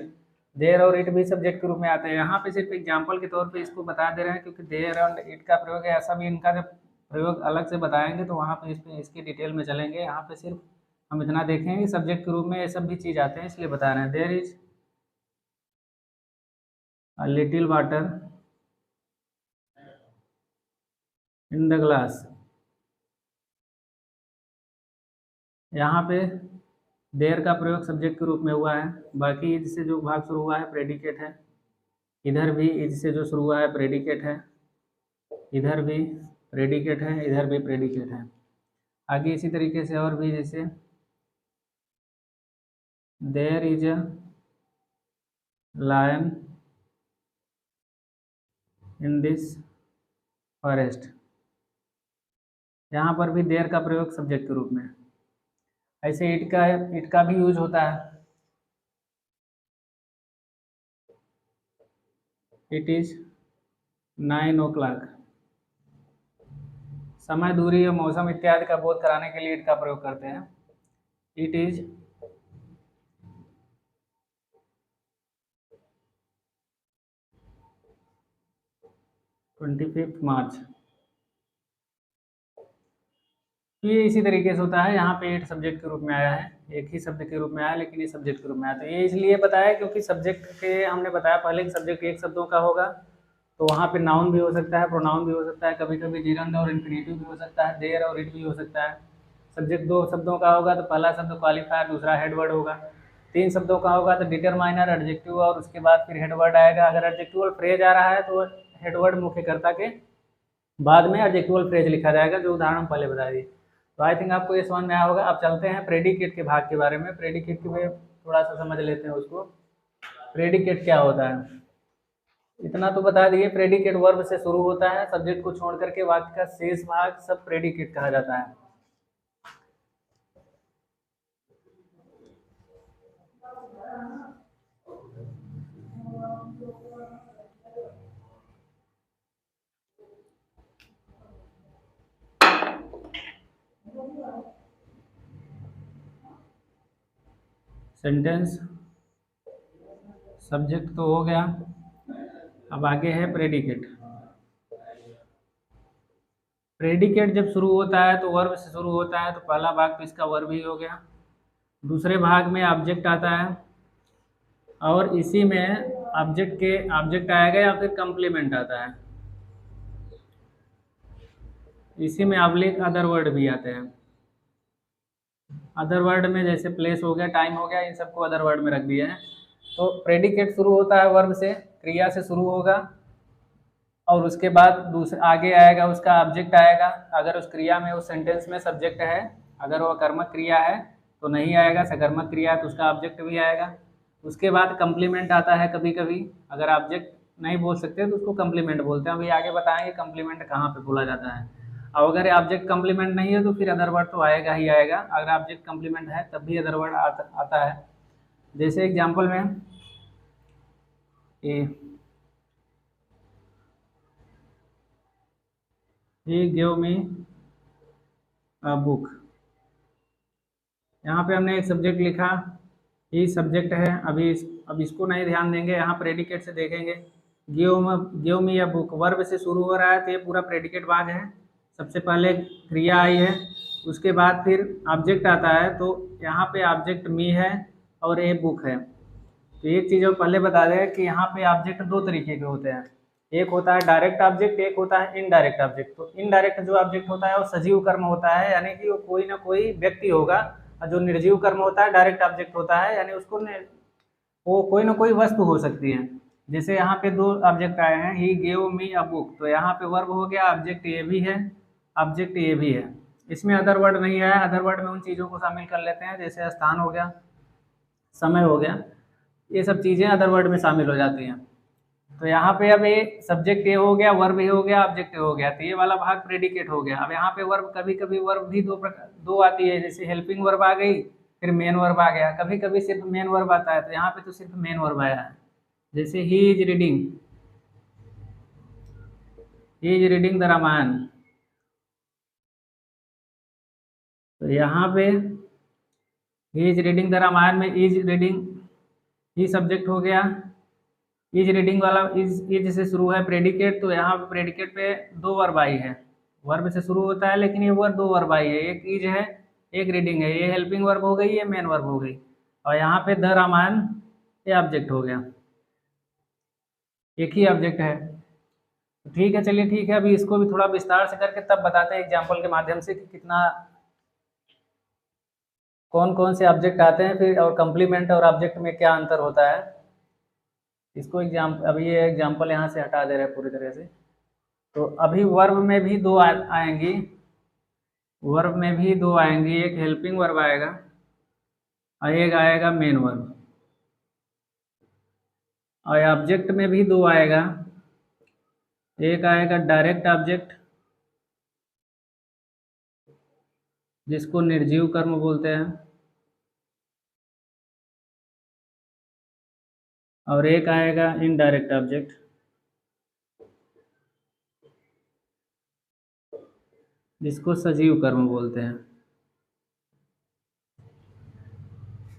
देयर और इट भी सब्जेक्ट के रूप में आते हैं। यहाँ पे सिर्फ एग्जाम्पल के तौर पे इसको बता दे रहे हैं, क्योंकि देयर और इट का प्रयोग है, ऐसा भी इनका जब प्रयोग अलग से बताएंगे तो वहाँ पे इसमें इसकी डिटेल में चलेंगे। यहाँ पे सिर्फ हम इतना देखेंगे कि सब्जेक्ट के रूप में ये सब भी चीज़ आते हैं, इसलिए बता रहे हैं। There is a little water in the glass, यहाँ पे देयर का प्रयोग सब्जेक्ट के रूप में हुआ है। बाकी इज से जो भाग शुरू हुआ है प्रेडिकेट है, इधर भी इज से जो शुरू हुआ है प्रेडिकेट है, इधर भी प्रेडिकेट है, इधर भी प्रेडिकेट है। आगे इसी तरीके से और भी, जैसे there is a lion in this forest, यहाँ पर भी देयर का प्रयोग सब्जेक्ट के रूप में। ऐसे इट का भी यूज होता है, इट इज 9 o'clock, समय, दूरी और मौसम इत्यादि का बोध कराने के लिए इट का प्रयोग करते हैं। इट इज 25 मार्च। तो ये इसी तरीके से होता है, यहाँ पे एट सब्जेक्ट के रूप में आया है, एक ही शब्द के रूप में आया लेकिन ये सब्जेक्ट के रूप में आया। तो ये इसलिए बताया क्योंकि सब्जेक्ट के हमने बताया पहले कि सब्जेक्ट एक शब्दों का होगा, तो वहाँ पे नाउन भी हो सकता है, प्रोनाउन भी हो सकता है, कभी कभी जिरंद और इन्फिनेटिव भी हो सकता है, देयर और इट भी हो सकता है। सब्जेक्ट दो शब्दों का होगा तो पहला शब्द क्वालिफायर, दूसरा हेडवर्ड होगा। तीन शब्दों का होगा तो डिटरमाइनर, एडजेक्टिव और उसके बाद फिर हेडवर्ड आएगा। अगर एडजेक्टिवल फ्रेज आ रहा है तो हेडवर्ड मुख्यकर्ता के बाद में एडजेक्टिवल फ्रेज लिखा जाएगा, जो उदाहरण हम पहले बता दिए। तो आई थिंक आपको ये समझ में आया होगा। अब चलते हैं प्रेडिकेट के भाग के बारे में। प्रेडिकेट के में थोड़ा सा समझ लेते हैं उसको। प्रेडिकेट क्या होता है, इतना तो बता दिए। प्रेडिकेट वर्ब से शुरू होता है, सब्जेक्ट को छोड़ करके वाक्य का शेष भाग सब प्रेडिकेट कहा जाता है। सेंटेंस सब्जेक्ट तो हो गया, अब आगे है प्रेडिकेट। प्रेडिकेट जब शुरू होता है तो वर्ब से शुरू होता है, तो पहला भाग तो इसका वर्ब ही हो गया। दूसरे भाग में ऑब्जेक्ट आता है, और इसी में ऑब्जेक्ट आएगा या फिर कंप्लीमेंट आता है। इसी में ऑब्लिक अदर वर्ड भी आते हैं। अदर वर्ड में जैसे प्लेस हो गया, टाइम हो गया, इन सबको अदर वर्ड में रख दिए हैं। तो प्रेडिकेट शुरू होता है वर्ब से, क्रिया से शुरू होगा, और उसके बाद दूसरे आगे आएगा उसका ऑब्जेक्ट आएगा। अगर उस क्रिया में, उस सेंटेंस में सब्जेक्ट है, अगर वो कर्मक क्रिया है तो नहीं आएगा, सकर्मक क्रिया है तो उसका ऑब्जेक्ट भी आएगा। उसके बाद कंप्लीमेंट आता है कभी कभी, अगर ऑब्जेक्ट नहीं बोल सकते तो उसको कंप्लीमेंट बोलते हैं। अभी आगे बताएंगे कंप्लीमेंट कहाँ पे बोला जाता है। और अगर ऑब्जेक्ट कंप्लीमेंट नहीं है तो फिर अदर वर्ड तो आएगा ही आएगा। अगर ऑब्जेक्ट कंप्लीमेंट है तब भी अदर वर्ड आता है। जैसे एग्जाम्पल में he gave me a book। यहाँ पे हमने एक सब्जेक्ट लिखा, ही सब्जेक्ट है। अब इसको नहीं ध्यान देंगे, यहाँ प्रेडिकेट से देखेंगे। Give me a book verb से शुरू हो रहा है, तो ये पूरा प्रेडिकेट भाग है। सबसे पहले क्रिया आई है, उसके बाद फिर ऑब्जेक्ट आता है, तो यहाँ पे ऑब्जेक्ट मी है और ये बुक है। तो एक चीज़ और पहले बता दें कि यहाँ पे ऑब्जेक्ट दो तरीके के होते हैं, एक होता है डायरेक्ट ऑब्जेक्ट, एक होता है इनडायरेक्ट ऑब्जेक्ट। तो इनडायरेक्ट जो ऑब्जेक्ट होता है वो सजीव कर्म होता है, यानी कि वो कोई ना कोई व्यक्ति होगा। और जो निर्जीव कर्म होता है डायरेक्ट ऑब्जेक्ट होता है, यानी उसको वो कोई ना कोई वस्तु हो सकती है। जैसे यहाँ पे दो ऑब्जेक्ट आए हैं, he gave me a book, तो यहाँ पे वर्ब हो गया, ऑब्जेक्ट ये भी है, ऑब्जेक्ट ये भी है। इसमें अदर वर्ड नहीं आया। अदर वर्ड में उन चीज़ों को शामिल कर लेते हैं जैसे स्थान हो गया, समय हो गया, ये सब चीज़ें अदर वर्ड में शामिल हो जाती हैं। तो यहाँ पे अब ये सब्जेक्ट ये हो गया, वर्ब ये हो गया, ऑब्जेक्ट ये हो गया, तो ये वाला भाग प्रेडिकेट हो गया। अब यहाँ पे वर्ब, कभी कभी वर्ब भी दो आती है, जैसे हेल्पिंग वर्ब आ गई, फिर मेन वर्ब आ गया। कभी कभी सिर्फ मेन वर्ब आता है, तो यहाँ पे तो सिर्फ मेन वर्ब आया है। जैसे he is reading the Ramayana, तो यहाँ पे he is reading the Ramayana में इज रीडिंग, ही सब्जेक्ट हो गया, इज रीडिंग वाला इज से शुरू है प्रेडिकेट, तो यहाँ पे प्रेडिकेट पे दो वर्ब आई है। वर्ब से शुरू होता है लेकिन ये वर्ब दो वर्ब आई है, एक इज है एक रीडिंग है। ये हेल्पिंग वर्ब हो गई, ये मेन वर्ब हो गई। और यहाँ पे द रामायण ये ऑब्जेक्ट हो गया, एक ही ऑब्जेक्ट है। ठीक है, चलिए ठीक है। अभी इसको भी थोड़ा विस्तार से करके तब बताते हैं एग्जाम्पल के माध्यम से कि कितना कौन कौन से ऑब्जेक्ट आते हैं, फिर और कंप्लीमेंट और ऑब्जेक्ट में क्या अंतर होता है। इसको अभी ये एग्जाम्पल यहाँ से हटा दे रहे हैं पूरी तरह से। तो अभी वर्ब में भी दो आएंगी, वर्ब में भी दो आएंगी, एक हेल्पिंग वर्ब आएगा और एक आएगा मेन वर्ब। और ऑब्जेक्ट में भी दो आएगा, एक आएगा डायरेक्ट ऑब्जेक्ट जिसको निर्जीव कर्म बोलते हैं, और एक आएगा इनडायरेक्ट ऑब्जेक्ट जिसको सजीव कर्म बोलते हैं।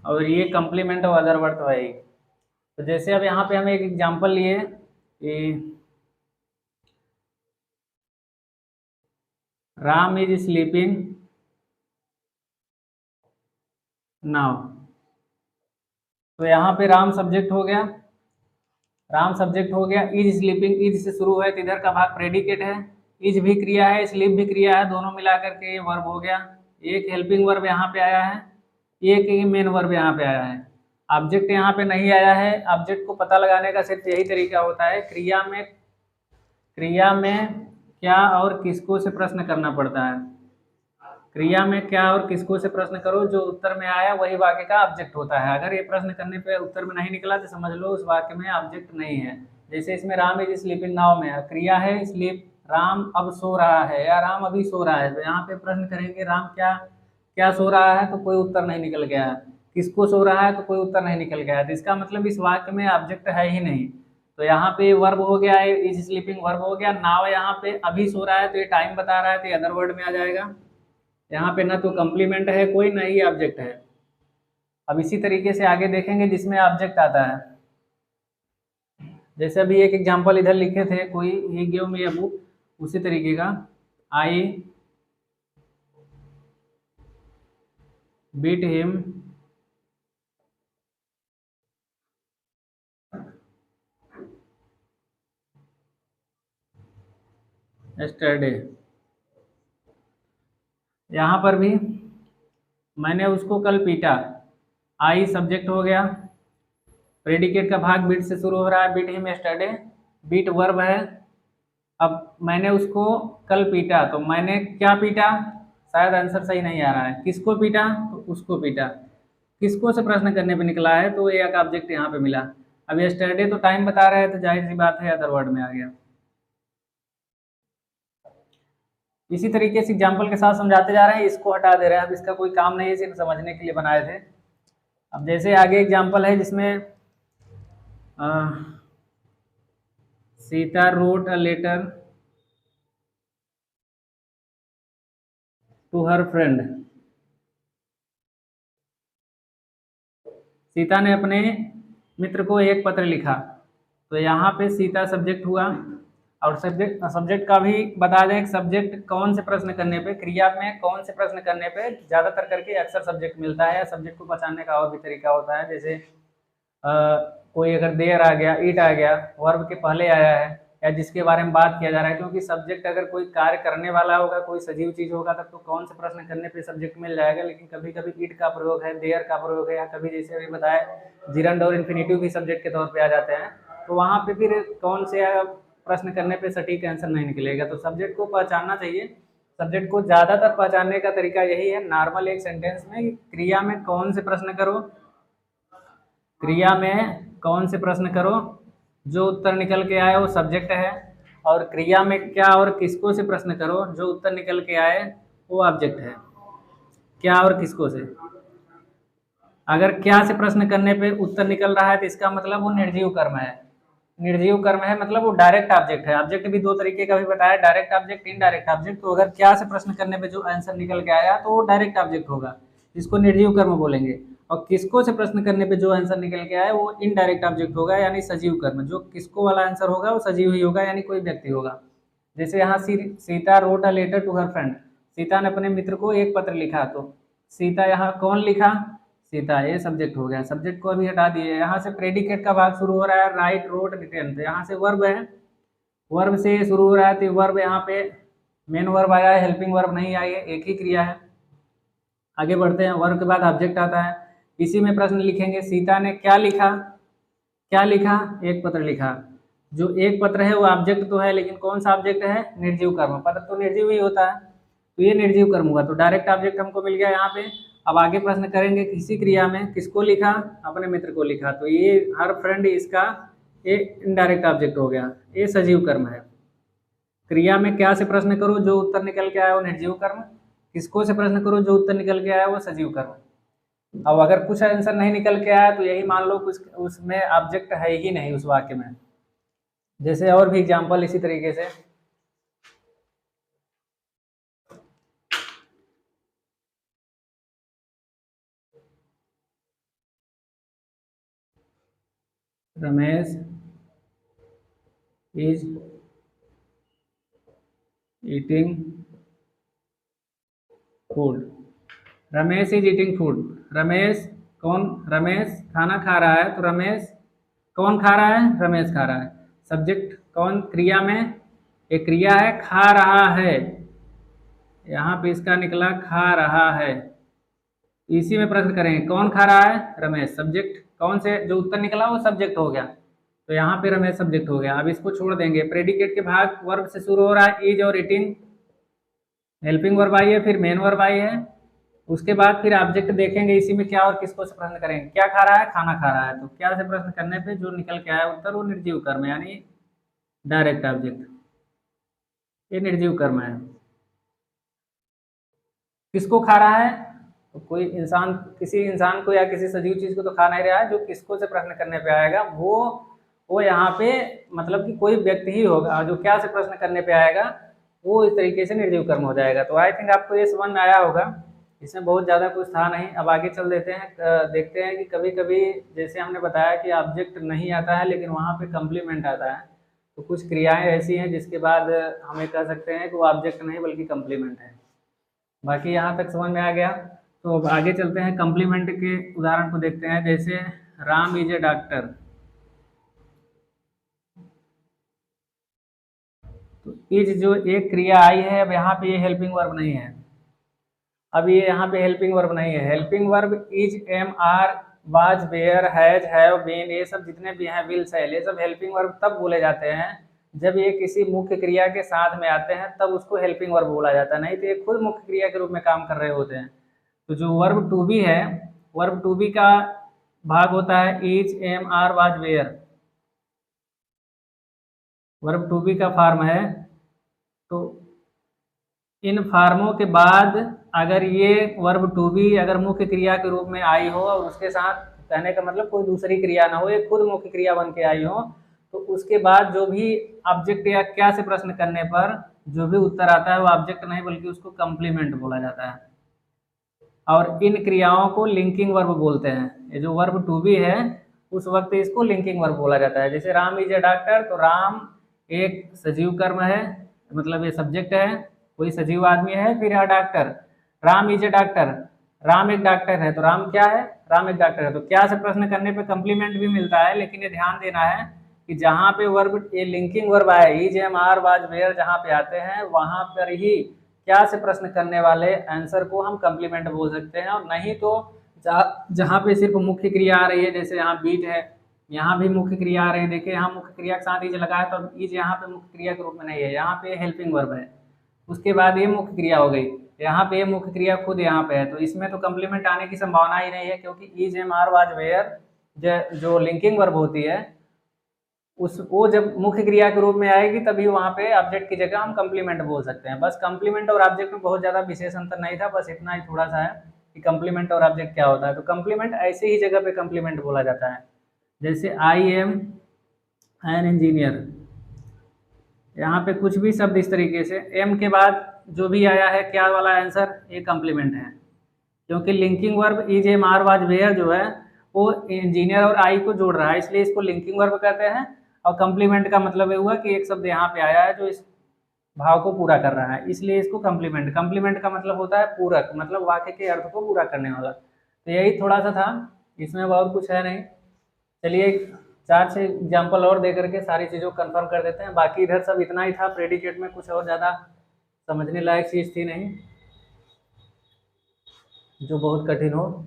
और ये कंप्लीमेंट और अदर वर्ड तो है ही। तो जैसे अब यहाँ पे हम एक एग्जांपल लिए कि राम इज स्लीपिंग नाउ। तो यहाँ पे राम सब्जेक्ट हो गया, राम सब्जेक्ट हो गया, इज स्लीपिंग, इज से शुरू है तो इधर का भाग प्रेडिकेट है, इज भी क्रिया है, स्लीप भी क्रिया है, दोनों मिला करके ये वर्ब हो गया। एक हेल्पिंग वर्ब यहाँ पे आया है, एक ही मेन वर्ब यहाँ पे आया है। ऑब्जेक्ट यहाँ पे नहीं आया है। ऑब्जेक्ट को पता लगाने का सिर्फ यही तरीका होता है, क्रिया में क्या और किसको से प्रश्न करना पड़ता है। क्रिया में क्या और किसको से प्रश्न करो, जो उत्तर में आया वही वाक्य का ऑब्जेक्ट होता है। अगर ये प्रश्न करने पे उत्तर में नहीं निकला तो समझ लो उस वाक्य में ऑब्जेक्ट नहीं है। जैसे इसमें राम इज स्लीपिंग नाउ में क्रिया है स्लीप, राम अब सो रहा है या राम अभी सो रहा है, तो यहाँ पे प्रश्न करेंगे राम क्या क्या सो रहा है, तो कोई उत्तर नहीं निकल गया है। किसको सो रहा है, तो कोई उत्तर नहीं निकल गया है। तो इसका मतलब इस वाक्य में ऑब्जेक्ट है ही नहीं। तो यहाँ पे वर्ब हो गया है, इज स्लीपिंग वर्ब हो गया, नाउ यहाँ पे अभी सो रहा है तो ये टाइम बता रहा है तो ये अदर वर्ड में आ जाएगा। यहाँ पे ना तो कम्प्लीमेंट है कोई, ना ही ऑब्जेक्ट है। अब इसी तरीके से आगे देखेंगे जिसमें ऑब्जेक्ट आता है। जैसे अभी एक एग्जांपल इधर लिखे थे, कोई ही गिव मी अ बुक, उसी तरीके का आई बीट हिम यस्टरडे। यहाँ पर भी मैंने उसको कल पीटा, आई सब्जेक्ट हो गया, प्रेडिकेट का भाग बीट से शुरू हो रहा है, beat him yesterday, beat verb है। अब मैंने उसको कल पीटा, तो मैंने क्या पीटा, शायद आंसर सही नहीं आ रहा है, किसको पीटा, तो उसको पीटा। किसको से प्रश्न करने पे निकला है तो एक ऑब्जेक्ट यहाँ पे मिला। अब यस्टरडे तो टाइम बता रहा है तो जाहिर सी बात है अदर वर्ड में आ गया। इसी तरीके से एग्जाम्पल के साथ समझाते जा रहे हैं, इसको हटा दे रहे हैं, अब इसका कोई काम नहीं है, सिर्फ समझने के लिए बनाए थे। अब जैसे आगे एग्जाम्पल है जिसमें Sita wrote a letter to her friend. Sita ने अपने मित्र को एक पत्र लिखा, तो यहाँ पे सीता सब्जेक्ट हुआ, और सब्जेक्ट का भी बता दें, सब्जेक्ट कौन से प्रश्न करने पे, क्रिया में कौन से प्रश्न करने पे ज़्यादातर करके अक्सर सब्जेक्ट मिलता है, या सब्जेक्ट को पहचानने का और भी तरीका होता है। जैसे कोई अगर देयर आ गया, इट आ गया, वर्ब के पहले आया है, या जिसके बारे में बात किया जा रहा है, क्योंकि सब्जेक्ट अगर कोई कार्य करने वाला होगा, कोई सजीव चीज़ होगा, तब तो कौन से प्रश्न करने पे सब्जेक्ट मिल जाएगा। लेकिन कभी कभी इट का प्रयोग है, देयर का प्रयोग है, या कभी जैसे अभी बताया जिरंड और इन्फिनिटिव भी सब्जेक्ट के तौर पर आ जाते हैं, तो वहाँ पे फिर कौन से प्रश्न करने पे सटीक आंसर नहीं निकलेगा। तो सब्जेक्ट को पहचानना चाहिए। सब्जेक्ट को ज़्यादातर पहचानने का तरीका यही है, नॉर्मल एक सेंटेंस में क्रिया में कौन से प्रश्न करो, क्रिया में कौन से प्रश्न करो, जो उत्तर निकल के आए वो सब्जेक्ट है, और क्रिया में क्या और किसको से प्रश्न करो, जो उत्तर निकल के आए वो ऑब्जेक्ट है। क्या और किसको से, अगर क्या से प्रश्न करने पे उत्तर निकल रहा है तो इसका मतलब वो निर्जीव कर्म है। निर्जीव कर्म है मतलब वो डायरेक्ट ऑब्जेक्ट है। ऑब्जेक्ट भी दो तरीके का भी बताया, डायरेक्ट ऑब्जेक्ट, इनडायरेक्ट ऑब्जेक्ट। तो अगर क्या से प्रश्न करने पे जो आंसर निकल के आया तो वो डायरेक्ट ऑब्जेक्ट होगा, जिसको निर्जीव कर्म बोलेंगे। और किसको से प्रश्न करने पे जो आंसर निकल के आया वो इनडायरेक्ट ऑब्जेक्ट होगा, यानी सजीव कर्म। जो किसको वाला आंसर होगा वो सजीव ही होगा, यानी कोई व्यक्ति होगा। जैसे यहाँ Sita wrote a letter to her friend, Sita ने अपने मित्र को एक पत्र लिखा, तो सीता यहाँ कौन लिखा, सीता, ये सब्जेक्ट हो गया। सब्जेक्ट को अभी हटा दिए, यहाँ से प्रेडिकेट का भाग शुरू हो रहा है, राइट रोट रिटर्न, तो यहाँ से वर्ब है, वर्ब से शुरू हो रहा है, तो वर्ब यहाँ पे मेन वर्ब आया है, हेल्पिंग वर्ब नहीं आई है, एक ही क्रिया है। आगे बढ़ते हैं, वर्ब के बाद ऑब्जेक्ट आता है। इसी में प्रश्न लिखेंगे, सीता ने क्या लिखा, क्या लिखा, एक पत्र लिखा। जो एक पत्र है वो ऑब्जेक्ट तो है, लेकिन कौन सा ऑब्जेक्ट है, निर्जीव कर्म। पत्र तो निर्जीव ही होता है, तो ये निर्जीव कर्म हुआ, तो डायरेक्ट ऑब्जेक्ट हमको मिल गया यहाँ पे। अब आगे प्रश्न करेंगे, किसी क्रिया में किसको लिखा, अपने मित्र को लिखा, तो ये हर फ्रेंड इसका ये इनडायरेक्ट ऑब्जेक्ट हो गया, ये सजीव कर्म है। क्रिया में क्या से प्रश्न करो, जो उत्तर निकल के आया वो निर्जीव कर्म, किसको से प्रश्न करो, जो उत्तर निकल के आया वो सजीव कर्म। अब अगर कुछ आंसर नहीं निकल के आया तो यही मान लो कुछ उसमें ऑब्जेक्ट है ही नहीं उस वाक्य में। जैसे और भी एग्जांपल इसी तरीके से, Ramesh is eating food. Ramesh is eating food. Ramesh कौन? रमेश खाना खा रहा है, तो रमेश कौन खा रहा है? रमेश खा रहा है। सब्जेक्ट कौन क्रिया में? एक क्रिया है खा रहा है, यहाँ पे इसका निकला खा रहा है। इसी में प्रश्न करेंगे कौन खा रहा है? रमेश। सब्जेक्ट कौन से जो उत्तर निकला वो सब्जेक्ट हो गया, तो यहाँ पे रमेश सब्जेक्ट हो गया। अब इसको छोड़ देंगे। प्रेडिकेट के भाग वर्ब से शुरू हो रहा है, इज और ईटिंग, हेल्पिंग वर्ब आई है, फिर मेन वर्ब आई है। उसके बाद फिर ऑब्जेक्ट देखेंगे इसी में क्या और किसको से प्रश्न करेंगे। क्या खा रहा है? खाना खा रहा है। तो क्या से प्रश्न करने पे जो निकल के आया उत्तर वो निर्जीव कर्म यानी डायरेक्ट ऑब्जेक्ट, ये निर्जीव कर्म है। किसको खा रहा है? तो कोई इंसान, किसी इंसान को या किसी सजीव चीज को तो खा नहीं रहा है। जो किसको से प्रश्न करने पे आएगा वो यहाँ पे मतलब कि कोई व्यक्ति ही होगा। जो क्या से प्रश्न करने पे आएगा वो इस तरीके से निर्जीव कर्म हो जाएगा। तो आई थिंक आपको ये समझ में आया होगा। इसमें बहुत ज़्यादा कुछ था नहीं। अब आगे चल देते हैं, देखते हैं कि कभी कभी जैसे हमने बताया कि ऑब्जेक्ट नहीं आता है लेकिन वहाँ पे कम्प्लीमेंट आता है। तो कुछ क्रियाएं ऐसी हैं जिसके बाद हमें कह सकते हैं कि वो ऑब्जेक्ट नहीं बल्कि कम्प्लीमेंट है। बाकी यहाँ तक समझ में आ गया। तो अब आगे चलते हैं, कम्प्लीमेंट के उदाहरण को देखते हैं। जैसे राम इज ए डॉक्टर, तो इज जो एक क्रिया आई है, अब यहाँ पे ये हेल्पिंग वर्ब नहीं है। अब ये यहाँ पे हेल्पिंग वर्ब नहीं है। Helping verb is, am, are, was, were, has, have, been, ये सब जितने भी हैं, विल, शैल, ये सब हेल्पिंग वर्ब तब बोले जाते हैं जब ये किसी मुख्य क्रिया के साथ में आते हैं, तब उसको हेल्पिंग वर्ब बोला जाता है। नहीं तो ये खुद मुख्य क्रिया के रूप में काम कर रहे होते हैं। तो जो वर्ब टू बी है, वर्ब टू बी का भाग होता है is, am, are, was, were. Verb to be का फॉर्म है। तो इन फार्मों के बाद अगर ये वर्ब टू बी अगर मुख्य क्रिया के रूप में आई हो और उसके साथ, कहने का मतलब कोई दूसरी क्रिया ना हो, ये खुद मुख्य क्रिया बन के आई हो, तो उसके बाद जो भी ऑब्जेक्ट या क्या से प्रश्न करने पर जो भी उत्तर आता है वो ऑब्जेक्ट नहीं बल्कि उसको कंप्लीमेंट बोला जाता है। और इन क्रियाओं को लिंकिंग वर्ब बोलते हैं। ये जो वर्ब टू बी है उस वक्त इसको लिंकिंग वर्ब बोला जाता है। जैसे राम इज ए डॉक्टर, तो राम एक सजीव कर्म है, मतलब ये सब्जेक्ट है, कोई सजीव आदमी है, फिर है doctor. Ram is a doctor, Ram एक डॉक्टर है, तो राम क्या है? राम एक डॉक्टर है। तो क्या से प्रश्न करने पे कंप्लीमेंट भी मिलता है, लेकिन ये ध्यान देना है कि जहाँ पे वर्ब ये लिंकिंग वर्ब आए, is, am, are, was, were जहाँ पे आते हैं वहां पर ही क्या से प्रश्न करने वाले आंसर को हम कंप्लीमेंट बोल सकते हैं। और नहीं तो जहाँ पे सिर्फ मुख्य क्रिया आ रही है, जैसे यहाँ बीट है, यहाँ भी मुख्य क्रिया आ रही है। देखिए यहाँ मुख्य क्रिया के साथ इज लगा है, तो इज यहाँ पे मुख्य क्रिया के रूप में नहीं है, यहाँ पे हेल्पिंग वर्ब है। उसके बाद ये मुख्य क्रिया हो गई, यहाँ पे ये मुख्य क्रिया खुद यहाँ पे है, तो इसमें तो कंप्लीमेंट आने की संभावना ही नहीं है, क्योंकि is, am, are, was, were जो लिंकिंग वर्ब होती है उस वो जब मुख्य क्रिया के रूप में आएगी तभी वहां पे ऑब्जेक्ट की जगह हम कंप्लीमेंट बोल सकते हैं। बस कंप्लीमेंट और ऑब्जेक्ट में बहुत ज्यादा विशेष अंतर नहीं था, बस इतना ही थोड़ा सा है कि कंप्लीमेंट और ऑब्जेक्ट क्या होता है। तो कंप्लीमेंट ऐसे ही जगह पे कंप्लीमेंट बोला जाता है। जैसे आई एम एन इंजीनियर, यहाँ पे कुछ भी शब्द इस तरीके से एम के बाद जो भी आया है क्या वाला आंसर, ये कंप्लीमेंट है। क्योंकि linking verb is, am, are, was, were जो है वो इंजीनियर और आई को जोड़ रहा है, इसलिए इसको लिंकिंग वर्ब कहते हैं। और कंप्लीमेंट का मतलब ये हुआ कि एक शब्द यहाँ पे आया है जो इस भाव को पूरा कर रहा है, इसलिए इसको कंप्लीमेंट। कंप्लीमेंट का मतलब होता है पूरक, मतलब वाक्य के अर्थ को पूरा करने वाला। तो यही थोड़ा सा था, इसमें और कुछ है नहीं। चलिए चार से एग्जाम्पल और दे करके सारी चीज़ों को कंफर्म कर देते हैं। बाकी इधर सब इतना ही था, प्रेडिकेट में कुछ और ज़्यादा समझने लायक चीज़ थी नहीं जो बहुत कठिन हो।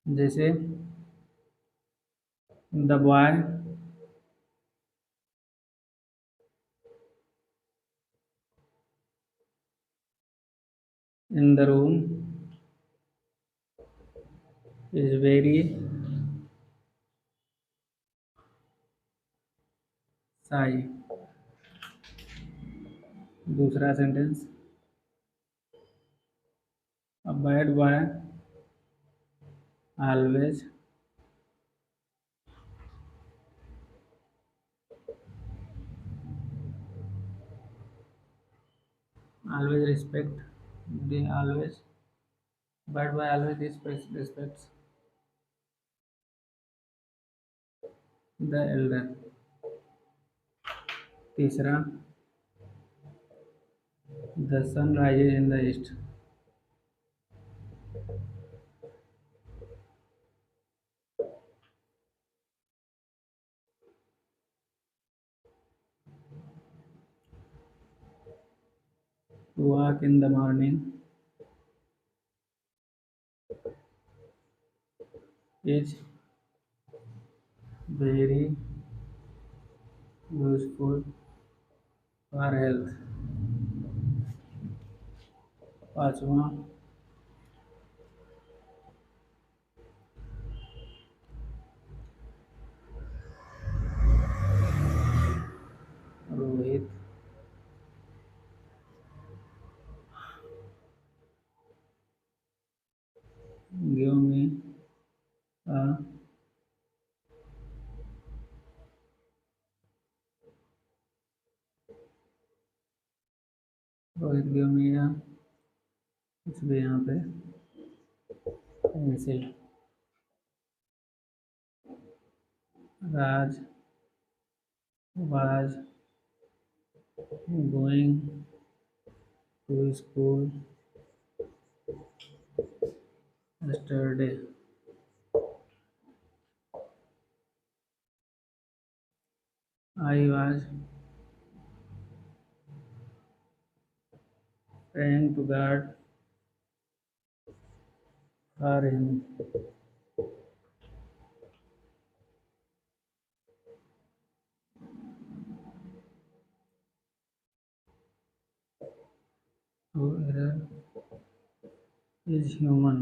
जैसे the boy in the room is very shy. दूसरा sentence, a bad boy always always respect the always bad boy always respects the elder। तीसरा, the sun rises in the east. To walk in the morning is very useful for health। पाँचवा, Rohit give me a Rohit give me a कुछ भी यहाँ पे pencil. Raj was going to school yesterday। I was praying to God for him। So error is human।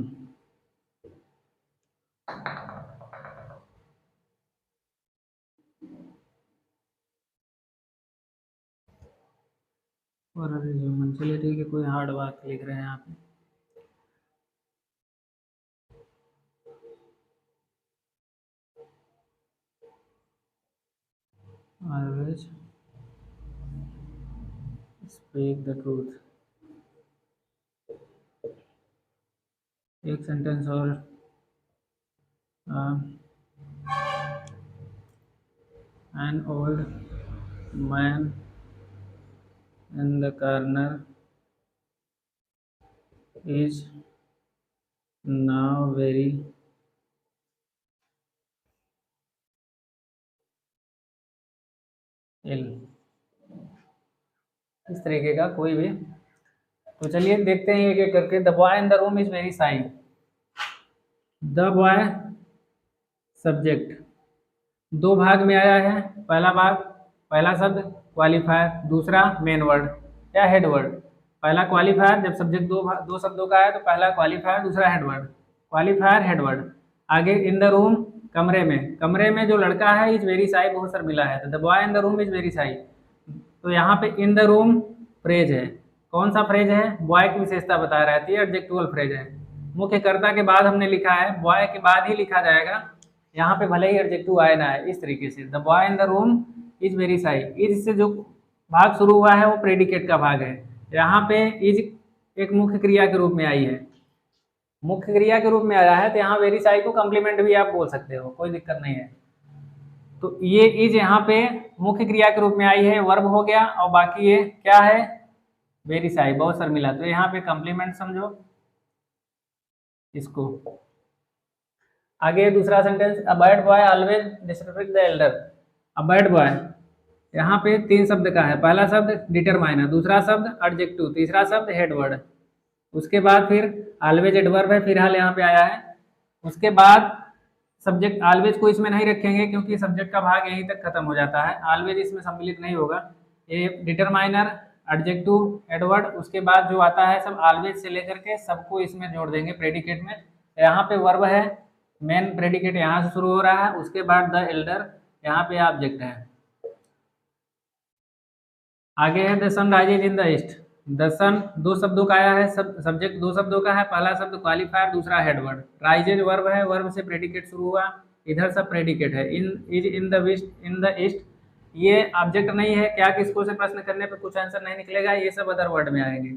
error is human। चलिए ठीक है, कोई hard बात लिख रहे हैं यहाँ पे। Always speak the truth। एक सेंटेंस और, an old man in the corner is now very ill। इस तरीके का कोई भी। तो चलिए देखते हैं एक एक करके। The boy in the room is very शाई। द बॉय सब्जेक्ट दो भाग में आया है। पहला भाग, पहला शब्द क्वालिफायर, दूसरा मेन वर्ड या हेड वर्ड। पहला क्वालिफायर, जब सब्जेक्ट दो शब्दों का है तो पहला क्वालिफायर, दूसरा head word. Qualifier, head word. आगे इन द रूम, कमरे में। कमरे में जो लड़का है इज वेरी शाई, बहुत सर मिला है, तो the boy in the room is very शाई। तो यहाँ पे इन द रूम फ्रेज है। कौन सा फ्रेज है? बॉय की विशेषता बता रहती है, एडजेक्टिवल फ्रेज है। मुख्य कर्ता के बाद हमने लिखा है, बॉय के बाद ही लिखा जाएगा। यहाँ पे भले ही एडजेक्टिव आए ना है, इस तरीके से। The boy in the room is very शाई। इज से जो भाग शुरू हुआ है वो प्रेडिकेट का भाग है। यहाँ पे इज एक मुख्य क्रिया के रूप में आई है, मुख्य क्रिया के रूप में आया है, तो यहाँ वेरी शाई को कम्प्लीमेंट भी आप बोल सकते हो, कोई दिक्कत नहीं है। तो ये इज यहाँ पे मुख्य क्रिया के रूप में आई है, वर्ब हो गया, और बाकी ये क्या है? वेरी शाई, बहुत सर मिला। तो यहाँ पे कम्प्लीमेंट समझो इसको। आगे दूसरा sentence, a bad boy always disrespect the Elder. A bad boy, यहाँ पे तीन शब्द का है। पहला शब्द डिटरमाइनर, दूसरा शब्द एडजेक्टिव, तीसरा शब्द हेड वर्ड। उसके बाद फिर ऑलवेज एडवर्ब है, फिलहाल यहाँ पे आया है। उसके बाद सब्जेक्ट, ऑलवेज को इसमें नहीं रखेंगे क्योंकि सब्जेक्ट का भाग यहीं तक खत्म हो जाता है, ऑलवेज इसमें सम्मिलित नहीं होगा। ये डिटरमाइनर, एडजेक्टिव, एडवर्ड, उसके बाद जो आता है सब ऑलवेज से लेकर के सबको इसमें जोड़ देंगे प्रेडिकेट में। यहाँ पे वर्ब है, मेन प्रेडिकेट यहाँ से शुरू हो रहा है, उसके बाद द एल्डर, यहाँ पे ऑब्जेक्ट है। आगे है the sun rises in the east. The sun दो शब्दों का आया है, सब्जेक्ट दो शब्दों का है। पहला शब्द क्वालिफायर, दूसरा हेडवर्ड। राइजेज वर्ब है, वर्ब से प्रेडिकेट शुरू हुआ, इधर सब प्रेडिकेट है। In is in the west, in the east, ये ऑब्जेक्ट नहीं है। क्या किसको से प्रश्न करने पे कुछ आंसर नहीं निकलेगा, ये सब अदर वर्ड में आएंगे।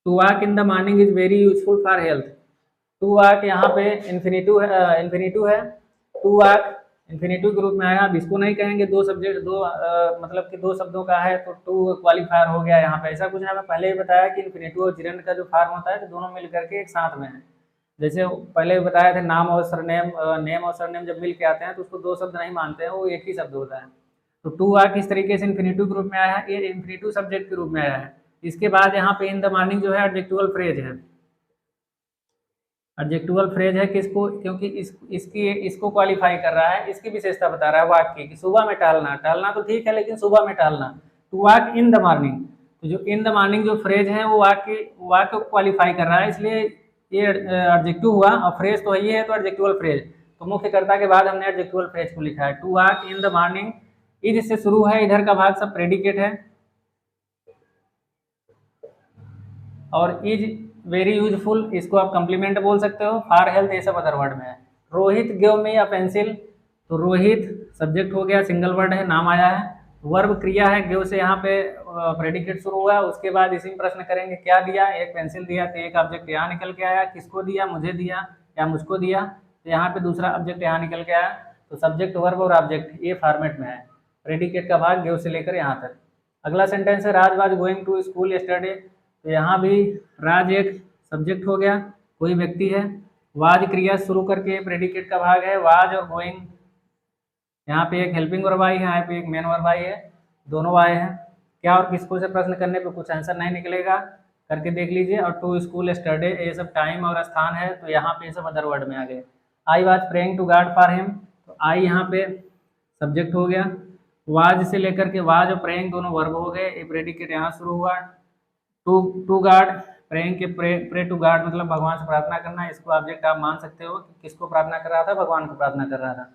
To walk in the morning is very useful for health. To walk यहाँ पे इन्फिनिटिव है, इन्फिनिटिव है। टू वॉक इन्फिनेटिव के रूप में आएगा। अब इसको नहीं कहेंगे दो सब्जेक्ट मतलब कि दो शब्दों का है तो टू क्वालिफायर हो गया यहाँ पे, ऐसा कुछ नहीं। मैं पहले ही बताया कि इन्फिनेटिव और जिरेंड का जो फॉर्म होता है तो दोनों मिल करके एक साथ में है। जैसे पहले भी बताया था नाम और सरनेम, नेम और सरनेम जब मिल के आते हैं तो उसको दो शब्द नहीं मानते हैं, वो एक ही शब्द होता है। तो टू आ किस तरीके से इन्फिनेटिव के रूप में आया है, ये इन्फिनेटिव सब्जेक्ट के रूप में आया है। इसके बाद यहाँ पे इन द मॉर्निंग जो है एडजेक्टिवल फ्रेज है। एडजेक्टिवल फ्रेज है किसको, क्योंकि इसको क्वालिफाई कर रहा है, इसकी विशेषता बता रहा है वाक्य की। सुबह में टहलना, टहलना तो ठीक है लेकिन सुबह में टहलना, to walk in the morning. तो जो इन द मॉर्निंग जो फ्रेज है वो वाक्य को क्वालिफाई कर रहा है, इसलिए ये एडजेक्टिव हुआ। और फ्रेज तो ये है तो एडजेक्टिवल फ्रेज, तो मुख्य कर्ता के बाद हमने एडजेक्टिवल फ्रेज को लिखा है। To walk in the morning, is से शुरू है, इधर का भाग सब प्रेडिकेट है। और इज वेरी यूजफुल, इसको आप कम्प्लीमेंट बोल सकते हो। फॉर हेल्थ ये सब अदर वर्ड में है। Rohit give me a pencil, तो रोहित सब्जेक्ट हो गया, सिंगल वर्ड है, नाम आया है। वर्ब क्रिया है, गिव से यहाँ पे प्रेडिकेट शुरू हुआ। उसके बाद इसी में प्रश्न करेंगे क्या दिया, एक पेंसिल दिया तो एक ऑब्जेक्ट यहाँ निकल के आया, किसको दिया, मुझे दिया या मुझको दिया, तो यहाँ पे दूसरा ऑब्जेक्ट यहाँ निकल के आया। तो सब्जेक्ट, वर्ब और ऑब्जेक्ट ये फॉर्मेट में है। प्रेडिकेट का भाग गिव से लेकर यहाँ तक। अगला सेंटेंस है Raj was going to school yesterday, तो यहाँ भी राज एक सब्जेक्ट हो गया, कोई व्यक्ति है। वाज क्रिया शुरू करके प्रेडिकेट का भाग है, वाज और गोइंग। यहाँ पे एक हेल्पिंग वर्ब आई है, यहाँ पे एक मेन वर्ब आई है, दोनों आए हैं। क्या और किसको से प्रश्न करने पे कुछ आंसर नहीं निकलेगा, करके देख लीजिए। और टू स्कूल यस्टरडे ये सब टाइम और स्थान है, तो यहाँ पे ये सब अदर वर्ड में आ गए। I was praying to God for him, तो आई यहाँ पे सब्जेक्ट हो गया। वाज से लेकर के वाज और प्रेइंग दोनों वर्ब हो गए, ये प्रेडिकेट यहाँ शुरू हुआ। टू गॉड, प्रेइंग के प्रे टू गॉड मतलब भगवान से प्रार्थना करना, इसको ऑब्जेक्ट आप मान सकते हो कि किसको प्रार्थना कर रहा था, भगवान को प्रार्थना कर रहा था।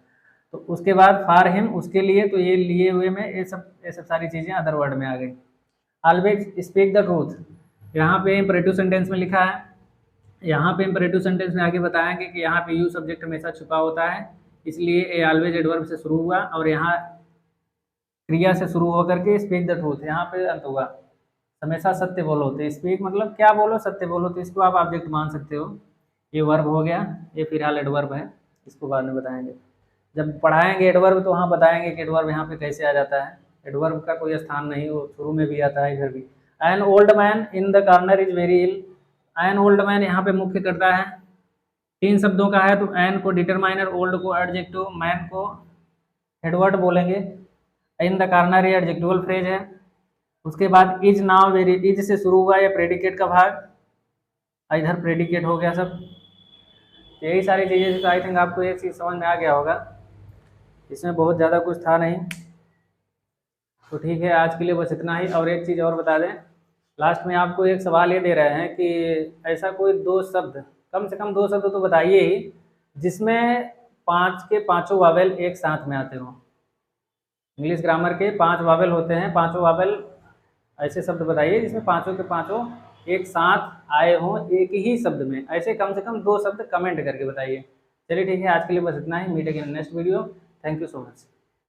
तो उसके बाद फॉर हिम, उसके लिए, तो ये लिए हुए में ये सब सारी चीज़ें अदर वर्ड में आ गई। ऑलवेज स्पीक द ट्रूथ, यहाँ पे इम्परेटिव सेंटेंस में लिखा है। यहाँ पे इम्परेटिव सेंटेंस में आगे बताएंगे कि यहाँ पे यू सब्जेक्ट हमेशा छुपा होता है, इसलिए ये ऑलवेज एडवर्ब से शुरू हुआ और यहाँ क्रिया से शुरू होकर के स्पीक द ट्रूथ यहाँ पे अंत हुआ। हमेशा सत्य बोलो, तो स्पीक मतलब क्या बोलो, सत्य बोलो, तो इसको आप ऑब्जेक्ट मान सकते हो। ये वर्ब हो गया, ये फिलहाल एडवर्ब है, इसको बाद में बताएंगे। जब पढ़ाएंगे एडवर्ब तो वहाँ बताएंगे कि एडवर्ब यहाँ पे कैसे आ जाता है। एडवर्ब का कोई स्थान नहीं, वो शुरू में भी आता है, इधर भी। An old man in the corner is very ill, an old man यहाँ पे मुख्य करता है, तीन शब्दों का है, तो एन को डिटरमाइनर, ओल्ड को एडजेक्टिव, मैन को हेडवर्ड बोलेंगे। इन द कॉर्नर ये एडजेक्टिवल फ्रेज है। उसके बाद इज नाउ वेरी, इज से शुरू हुआ या प्रेडिकेट का भाग, इधर प्रेडिकेट हो गया सब। यही सारी चीज़ें, तो आई थिंक आपको एक चीज़ समझ में आ गया होगा, इसमें बहुत ज़्यादा कुछ था नहीं। तो ठीक है, आज के लिए बस इतना ही। और एक चीज़ और बता दें, लास्ट में आपको एक सवाल ये दे रहे हैं कि ऐसा कोई दो शब्द, कम से कम दो शब्द तो बताइए ही, जिसमें 5 के 5 वावेल एक साथ में आते हों। इंग्लिश ग्रामर के 5 वावेल होते हैं, 5 वावेल ऐसे शब्द बताइए जिसमें 5 के 5 एक साथ आए हों एक ही शब्द में। ऐसे कम से कम 2 शब्द कमेंट करके बताइए। चलिए ठीक है, आज के लिए बस इतना ही। Meet again next video. Thank you so much.